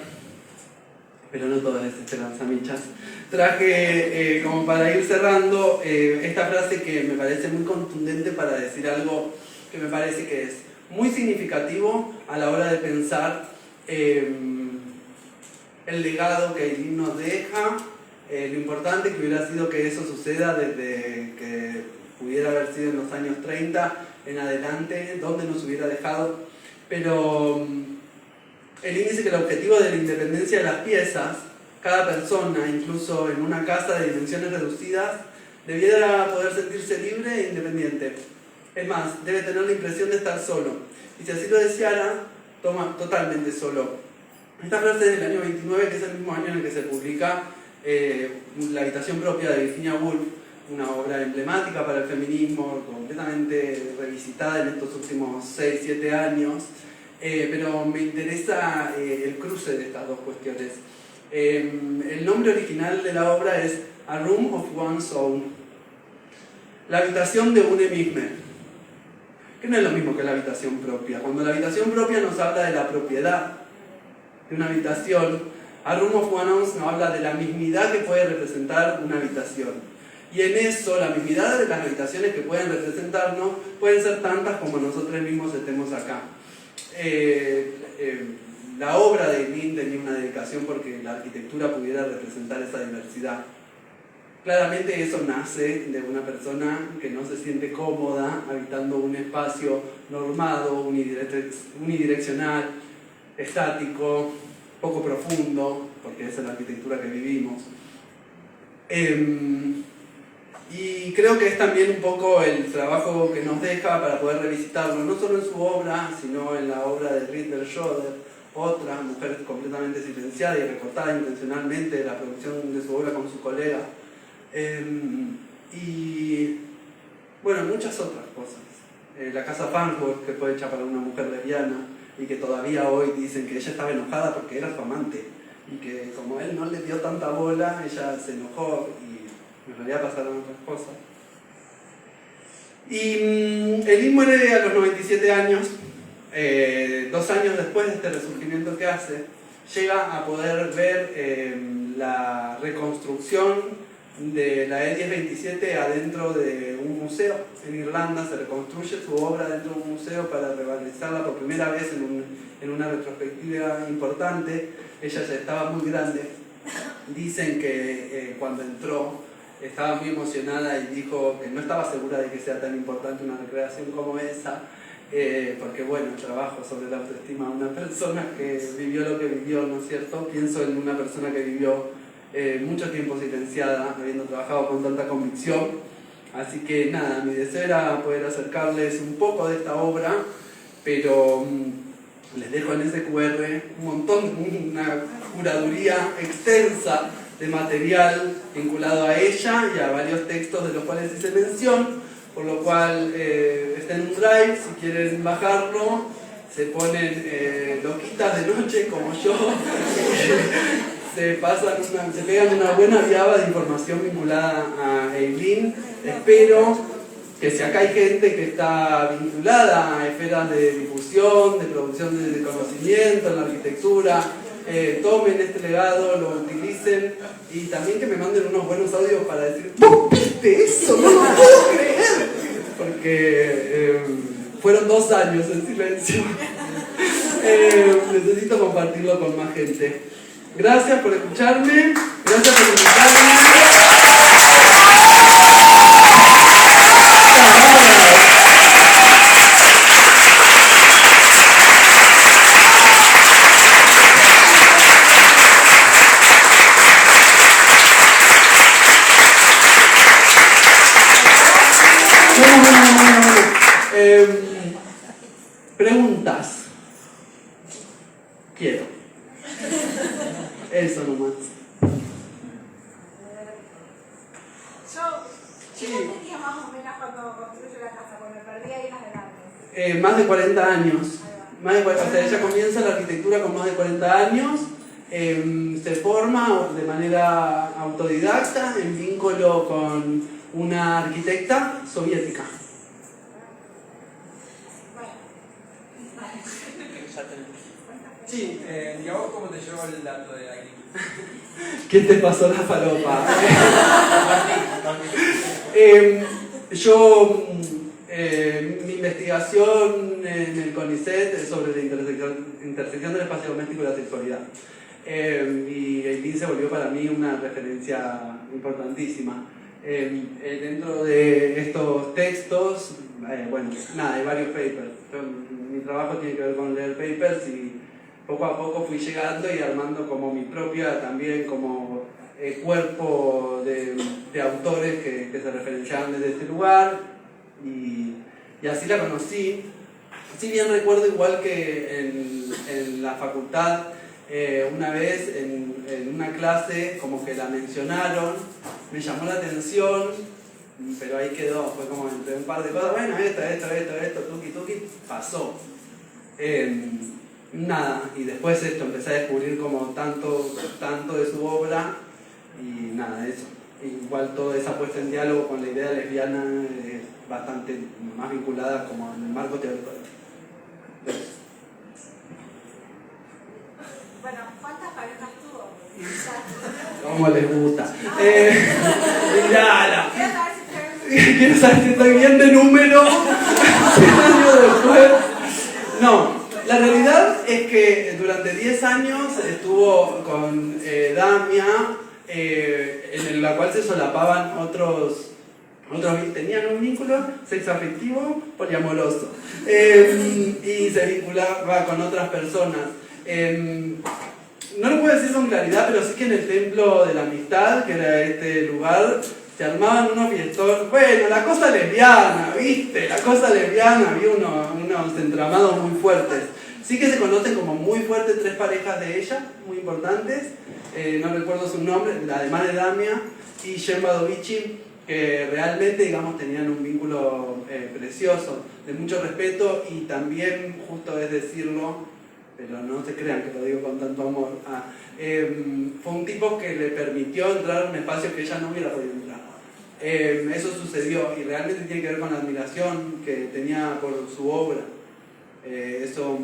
Pero no todo es esperanza, michas. Traje, como para ir cerrando, esta frase que me parece muy contundente para decir algo que me parece que es muy significativo a la hora de pensar el legado que el nos deja, lo importante que hubiera sido que eso suceda desde que pudiera haber sido en los años 30 en adelante, donde nos hubiera dejado. Pero el dice que el objetivo de la independencia de las piezas, cada persona, incluso en una casa de dimensiones reducidas, debiera poder sentirse libre e independiente. Es más, debe tener la impresión de estar solo. Y si así lo deseara, totalmente solo. Esta frase es del año 29, que es el mismo año en el que se publica La habitación propia de Virginia Woolf, una obra emblemática para el feminismo, completamente revisitada en estos últimos 6-7 años. Pero me interesa el cruce de estas dos cuestiones. El nombre original de la obra es A Room of One's Own, la habitación de une misma, que no es lo mismo que la habitación propia. Cuando la habitación propia nos habla de la propiedad de una habitación, A Room of One's Own nos habla de la mismidad que puede representar una habitación. Y en eso, la mismidad de las habitaciones que pueden representarnos pueden ser tantas como nosotros mismos estemos acá. La obra de Lean tenía una dedicación porque la arquitectura pudiera representar esa diversidad. Claramente eso nace de una persona que no se siente cómoda habitando un espacio normado, unidireccional, estático, poco profundo, porque esa es la arquitectura que vivimos. Y creo que es también un poco el trabajo que nos deja para poder revisitarlo, no solo en su obra, sino en la obra de Ritter Schroeder, otra mujer completamente silenciada y recortada intencionalmente de la producción de su obra con su colega. Y bueno, muchas otras cosas. La casa Farnsworth, que fue hecha para una mujer lesbiana y que todavía hoy dicen que ella estaba enojada porque era su amante y que como él no le dio tanta bola, ella se enojó y en realidad pasaron otras cosas. Y Elin muere a los 97 años, 2 años después de este resurgimiento que hace, llega a poder ver la reconstrucción de la E1027 adentro de un museo en Irlanda. Se reconstruye su obra dentro de un museo para revalorizarla por primera vez en una retrospectiva importante. Ella ya estaba muy grande dicen que cuando entró estaba muy emocionada y dijo que no estaba segura de que sea tan importante una recreación como esa, porque bueno, trabajo sobre la autoestima de una persona que vivió lo que vivió, ¿no es cierto? Pienso en una persona que vivió mucho tiempo silenciada, habiendo trabajado con tanta convicción. Así que nada, mi deseo era poder acercarles un poco de esta obra, pero les dejo en ese QR un montón, una curaduría extensa de material vinculado a ella y a varios textos de los cuales hice mención, por lo cual está en un drive, si quieren bajarlo, se ponen loquitas de noche como yo, se pegan una buena viaba de información vinculada a Eileen. Espero que si acá hay gente que está vinculada a esferas de difusión, de producción de conocimiento, en la arquitectura, tomen este legado, lo utilicen y también que me manden unos buenos audios para decir ¿vos viste eso? ¡No lo puedo creer! Porque fueron 2 años en silencio. Necesito compartirlo con más gente. Gracias por escucharme, gracias por invitarme. Preguntas. Quiero. Eso nomás. ¿Qué tenía más o menos cuando construyó la casa? Porque me perdí ahí las edades. Más de 40 años. O sea, ella comienza la arquitectura con más de 40 años. Se forma de manera autodidacta en vínculo con una arquitecta soviética. Sí, ¿y a vos cómo te llegó el dato de Aileen? ¿Quién te pasó la falopa? Mi investigación en el CONICET es sobre la intersección del espacio doméstico y la sexualidad. Y Aileen se volvió para mí una referencia importantísima. Dentro de estos textos, bueno, nada, hay varios papers. Mi trabajo tiene que ver con leer papers y poco a poco fui llegando y armando como mi propia también como cuerpo de autores que se referenciaban desde este lugar y así la conocí. Si bien recuerdo igual que en la facultad una vez en una clase como que la mencionaron, me llamó la atención, pero ahí quedó, fue como entre un par de cosas, bueno, esto, tuki, pasó. Nada, y después empecé a descubrir como tanto de su obra y nada, eso. Igual toda esa puesta en diálogo con la idea lesbiana es bastante más vinculada como en el marco teórico. Bueno, ¿cuántas parejas tuvo? ¿Cómo les gusta? Mirala. Quiero saber si Quiero saber si estoy bien de número 100 años después. No. La realidad es que durante 10 años estuvo con Damia, en la cual se solapaban otros tenían un vínculo sexoafectivo poliamoroso y se vinculaba con otras personas. No lo puedo decir con claridad, pero sí que en el Templo de la Amistad, que era este lugar, se armaban unos fiestos. Bueno, la cosa lesbiana, ¿viste? La cosa lesbiana, había unos entramados muy fuertes. Sí que se conocen como muy fuertes 3 parejas de ella, muy importantes. No recuerdo su nombre, además de Damia y Shemba Dovici, que realmente, digamos, tenían un vínculo precioso, de mucho respeto y también, justo es decirlo, pero no se crean que lo digo con tanto amor, fue un tipo que le permitió entrar a un espacio que ella no hubiera podido entrar. Eso sucedió y realmente tiene que ver con la admiración que tenía por su obra. Eso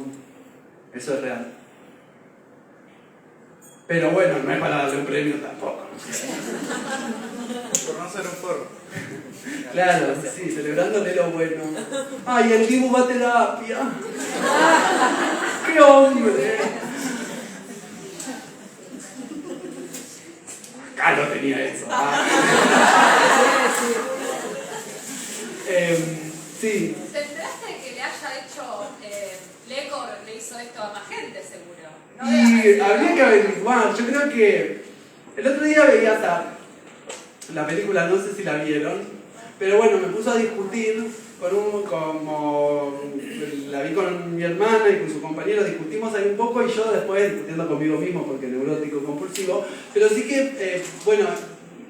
es real. Pero bueno, no es para darle un premio tampoco. Por no ser un porro. Claro, sí, celebrándole lo bueno. ¡Ay, el Dibu va a terapia! ¡Qué hombre! Calo tenía eso. Sí. ¿Te enteraste de que le haya hecho, Lecor le hizo esto a más gente, seguro? ¿No? Y habría que averiguar. Yo creo que el otro día veía Tar, la película, no sé si la vieron, pero bueno, me puso a discutir como la vi con mi hermana y con su compañero, discutimos ahí un poco y yo después discutiendo conmigo mismo porque neurótico compulsivo, pero sí que, bueno,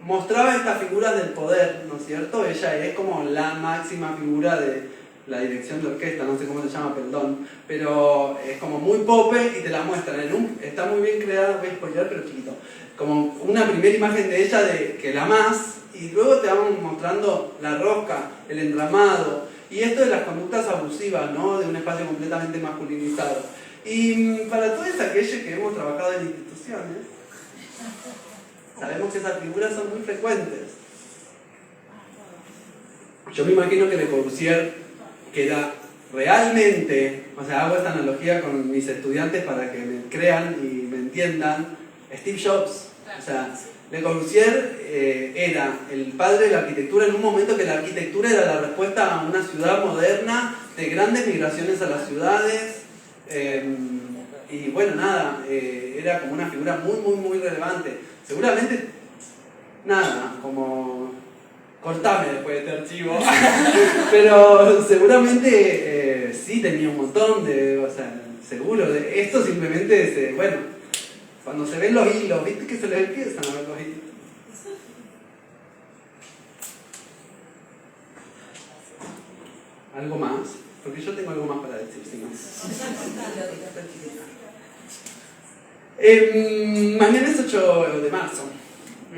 mostraba estas figuras del poder, ¿no es cierto? Ella es como la máxima figura de la dirección de orquesta, no sé cómo se llama, perdón, pero es como muy pope y te la muestran está muy bien creada, voy a spoiler, pero chiquito, como una primera imagen de ella de que la más, y luego te van mostrando la rosca, el entramado, y esto de las conductas abusivas, ¿no? De un espacio completamente masculinizado. Y para todos aquellos que hemos trabajado en instituciones, sabemos que esas figuras son muy frecuentes. Yo me imagino que Le Corbusier, que era realmente, o sea, hago esta analogía con mis estudiantes para que me crean y me entiendan, Steve Jobs, o sea, Le Corbusier era el padre de la arquitectura en un momento que la arquitectura era la respuesta a una ciudad moderna, de grandes migraciones a las ciudades, y bueno, nada, era como una figura muy relevante. Seguramente, nada, como cortame después de este archivo, pero seguramente sí tenía un montón de, o sea, seguro, esto simplemente, bueno, cuando se ven los hilos, ¿viste que se les empiezan a ver los hilos? ¿Algo más? Porque yo tengo algo más para decir, si no. Mañana es 8 de marzo,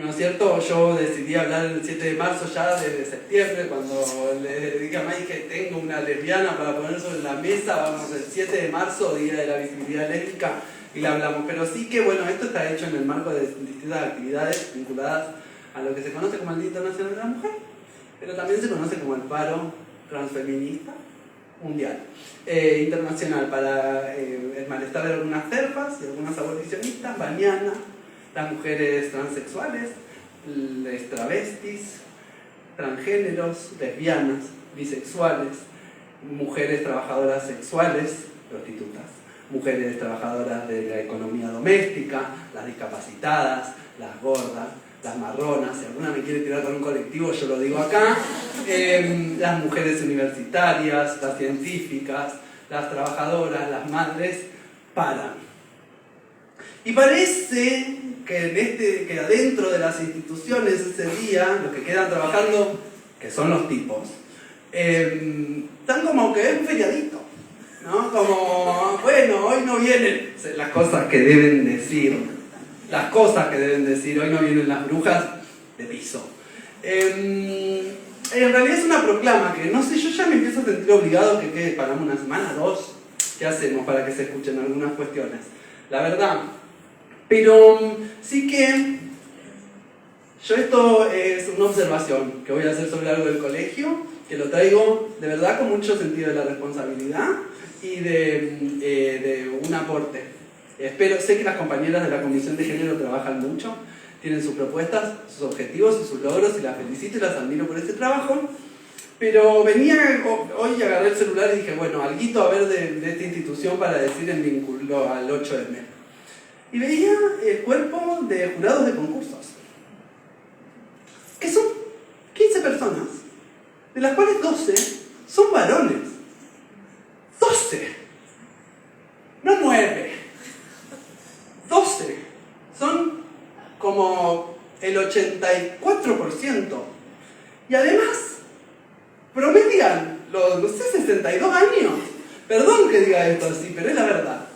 ¿no es cierto? Yo decidí hablar el 7 de marzo ya desde septiembre, cuando le dije a May que tengo una lesbiana para poner sobre la mesa, vamos, el 7 de marzo, Día de la Visibilidad Lésbica, y la hablamos. Pero sí que, bueno, esto está hecho en el marco de distintas actividades vinculadas a lo que se conoce como el Día Internacional de la Mujer, pero también se conoce como el paro transfeminista mundial, internacional, para el malestar de algunas terfas y algunas abolicionistas. Mañana las mujeres transexuales, les travestis, transgéneros, lesbianas, bisexuales, mujeres trabajadoras sexuales, prostitutas, mujeres trabajadoras de la economía doméstica, las discapacitadas, las gordas, las marronas, si alguna me quiere tirar con un colectivo, yo lo digo acá, las mujeres universitarias, las científicas, las trabajadoras, las madres, paran. Y parece que adentro de las instituciones ese día, los que quedan trabajando, que son los tipos, están como que es un feriadito, ¿no? Como, bueno, hoy no vienen las cosas que deben decir. Las cosas que deben decir, hoy no vienen las brujas de piso. En realidad es una proclama que, no sé, yo ya me empiezo a sentir obligado que paramos una semana, 2, ¿qué hacemos para que se escuchen algunas cuestiones? La verdad. Pero sí que yo esto es una observación que voy a hacer sobre algo del colegio, que lo traigo de verdad con mucho sentido de la responsabilidad y de un aporte. Sé que las compañeras de la Comisión de Género trabajan mucho, tienen sus propuestas, sus objetivos y sus logros, y las felicito y las admiro por este trabajo. Pero venía hoy, agarré el celular y dije, bueno, alguito a ver de esta institución para decir en vínculo al 8M. Y veía el cuerpo de jurados de concursos, que son 15 personas, de las cuales 12 son varones. 12, no 9. 12, son como el 84%. Y además, promedian los, no sé, 62 años. Perdón que diga esto así, pero es la verdad.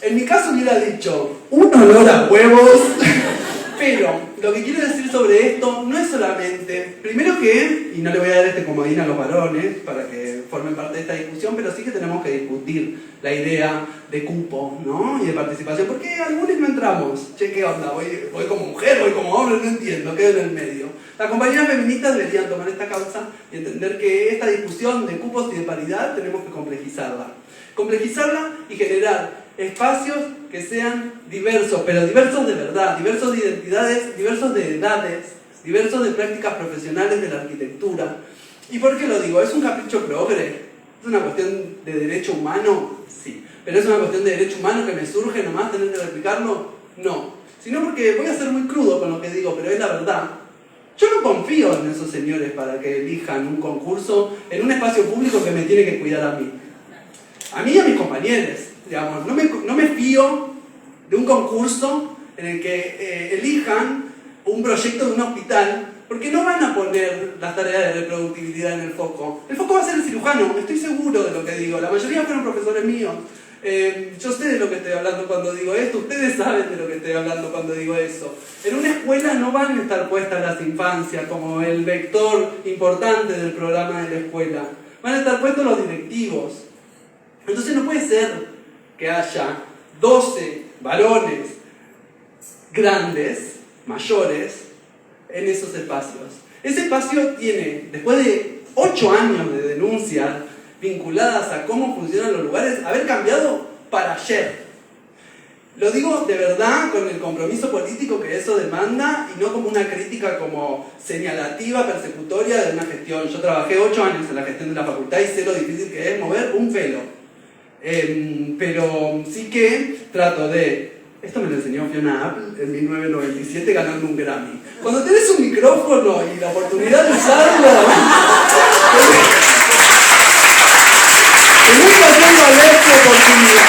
En mi caso hubiera dicho, un olor a huevos. Pero lo que quiero decir sobre esto no es solamente, primero que, y no le voy a dar este comodín a los varones para que formen parte de esta discusión, pero sí que tenemos que discutir la idea de cupo, ¿no? Y de participación, porque algunos no entramos. Che, ¿qué onda? ¿Voy como mujer? ¿Voy como hombre? No entiendo, quedo en el medio. Las compañeras feministas deberían tomar esta causa y entender que esta discusión de cupos y de paridad tenemos que complejizarla. Complejizarla y generar espacios que sean diversos, pero diversos de verdad, diversos de identidades, diversos de edades, diversos de prácticas profesionales de la arquitectura. ¿Y por qué lo digo? ¿Es un capricho progre? ¿Es una cuestión de derecho humano? Sí. ¿Pero es una cuestión de derecho humano que me surge nomás tener que replicarlo? No. Sino porque voy a ser muy crudo con lo que digo, pero es la verdad. Yo no confío en esos señores para que elijan un concurso en un espacio público que me tiene que cuidar a mí. A mí y a mis compañeros, digamos. No me fío de un concurso en el que elijan un proyecto de un hospital, porque no van a poner las tareas de reproductibilidad en el foco. El foco va a ser el cirujano, estoy seguro de lo que digo. La mayoría fueron profesores míos. Yo sé de lo que estoy hablando cuando digo esto, ustedes saben de lo que estoy hablando cuando digo eso. En una escuela no van a estar puestas las infancias como el vector importante del programa de la escuela. Van a estar puestos los directivos. Entonces no puede ser que haya 12 varones grandes, mayores, en esos espacios. Ese espacio tiene, después de 8 años de denuncias vinculadas a cómo funcionan los lugares, haber cambiado para ayer. Lo digo de verdad con el compromiso político que eso demanda y no como una crítica como señalativa, persecutoria de una gestión. Yo trabajé 8 años en la gestión de la facultad y sé lo difícil que es mover un pelo. Pero sí que trato de... Esto me lo enseñó Fiona Apple en 1997 ganando un Grammy. Cuando tenés un micrófono y la oportunidad de usarlo, es muy fácil valer tu oportunidad.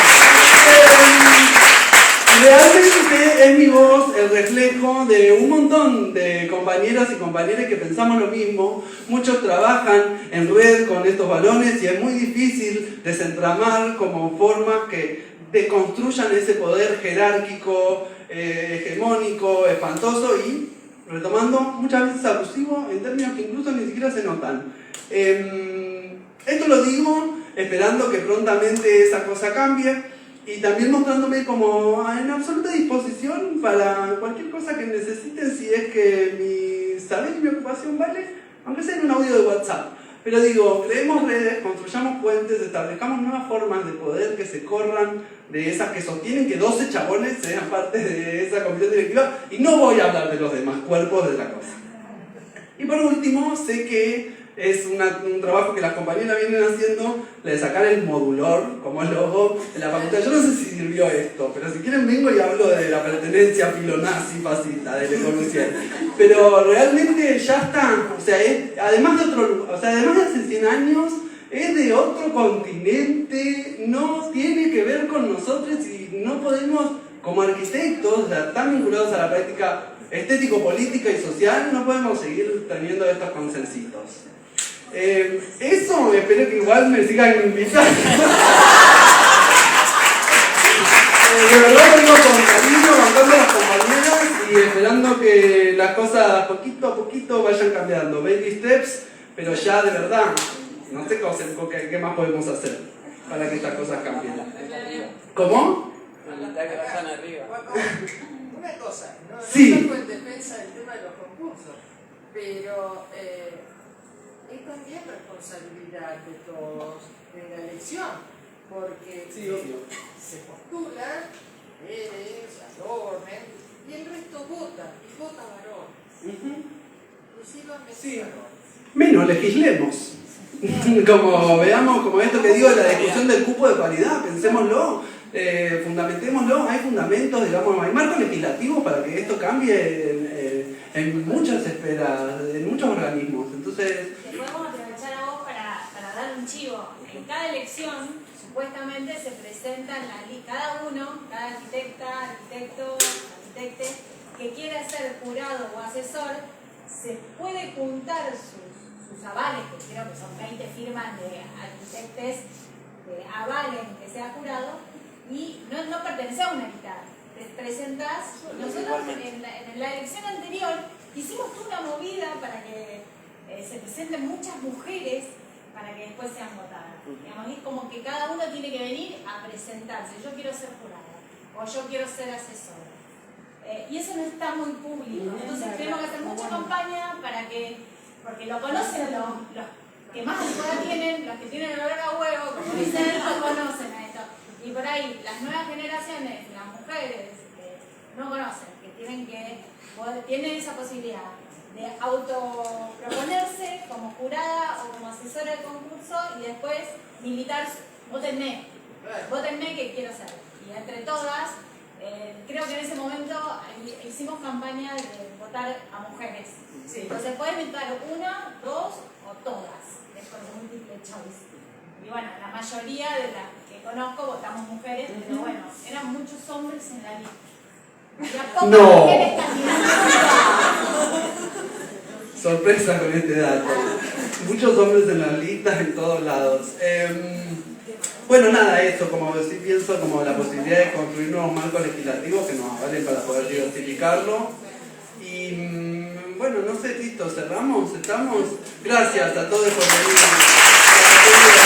Realmente es mi voz el reflejo de un montón de compañeras y compañeros que pensamos lo mismo. Muchos trabajan en red con estos balones y es muy difícil desentramar como formas que deconstruyan ese poder jerárquico, hegemónico, espantoso y, retomando, muchas veces abusivo en términos que incluso ni siquiera se notan. Esto lo digo esperando que prontamente esa cosa cambie y también mostrándome como en absoluta disposición para cualquier cosa que necesiten si es que mi saber y mi ocupación vale, aunque sea en un audio de WhatsApp. Pero digo, creemos redes, construyamos puentes, establezcamos nuevas formas de poder que se corran de esas que sostienen que 12 chabones sean parte de esa comisión directiva y no voy a hablar de los demás cuerpos de la cosa. Y por último, sé que es un trabajo que las compañeras vienen haciendo, de sacar el modulor como logo en la facultad. Yo no sé si sirvió esto, pero si quieren vengo y hablo de la pertenencia filonazi fascista de Le Corbusier. Pero realmente ya está, o sea, además de hace 100 años, es de otro continente, no tiene que ver con nosotros y no podemos, como arquitectos, o sea, tan vinculados a la práctica estético-política y social, no podemos seguir teniendo estos consensitos. Eso, espero que igual me sigan invitando. De verdad vengo con cariño, bancando a las compañeras y esperando que las cosas poquito a poquito vayan cambiando. Baby steps, pero ya de verdad, no sé qué más podemos hacer para que estas cosas cambien. ¿Cómo? Una cosa, no Sí. estoy en defensa del tema de los concursos, pero es también responsabilidad de todos en la elección, porque Sí, obvio. se postulan, adornen, y el resto vota, y vota varón. Exclusivamente Sí. varón. Menos, legislemos. Como veamos, como esto que digo de la discusión del cupo de paridad, pensémoslo, fundamentémoslo, hay fundamentos, digamos, hay marcos legislativos para que esto cambie en muchas esferas, en muchos organismos. Entonces, te podemos aprovechar a vos para dar un chivo. En cada elección, supuestamente se presentan cada uno, cada arquitecta, arquitecto, arquitecte, que quiera ser jurado o asesor, se puede juntar sus avales, que creo que son 20 firmas de arquitectes que avalen que sea jurado, y no pertenece a una mitad. Te presentás. Nosotros en la elección anterior hicimos toda una movida para que se presenten muchas mujeres para que después sean votadas. Digamos, es como que cada uno tiene que venir a presentarse. Yo quiero ser jurada o yo quiero ser asesora. Y eso no está muy público. Entonces tenemos que hacer mucha campaña para que, porque lo conocen los que más antigüedad tienen, los que tienen olor a huevo, como dicen, lo conocen a esto. Y por ahí las nuevas generaciones, las mujeres que no conocen, que tienen esa posibilidad de autoproponerse como jurada o como asesora de concurso y después militar, votenme que quiero ser. Y entre todas, creo que en ese momento hicimos campaña de votar a mujeres. Sí. Entonces pueden votar una, dos o todas, es con múltiple choice. Y bueno, la mayoría de las que conozco votamos mujeres, pero bueno, eran muchos hombres en la lista. Había pocas No. mujeres candidatas. Sorpresa con este dato. Muchos hombres en las listas en todos lados. Bueno, nada, eso, como sí pienso, como la posibilidad de construir nuevos marcos legislativos que nos avalen para poder diversificarlo. Y bueno, no sé, listo, cerramos, estamos. Gracias a todos por venir.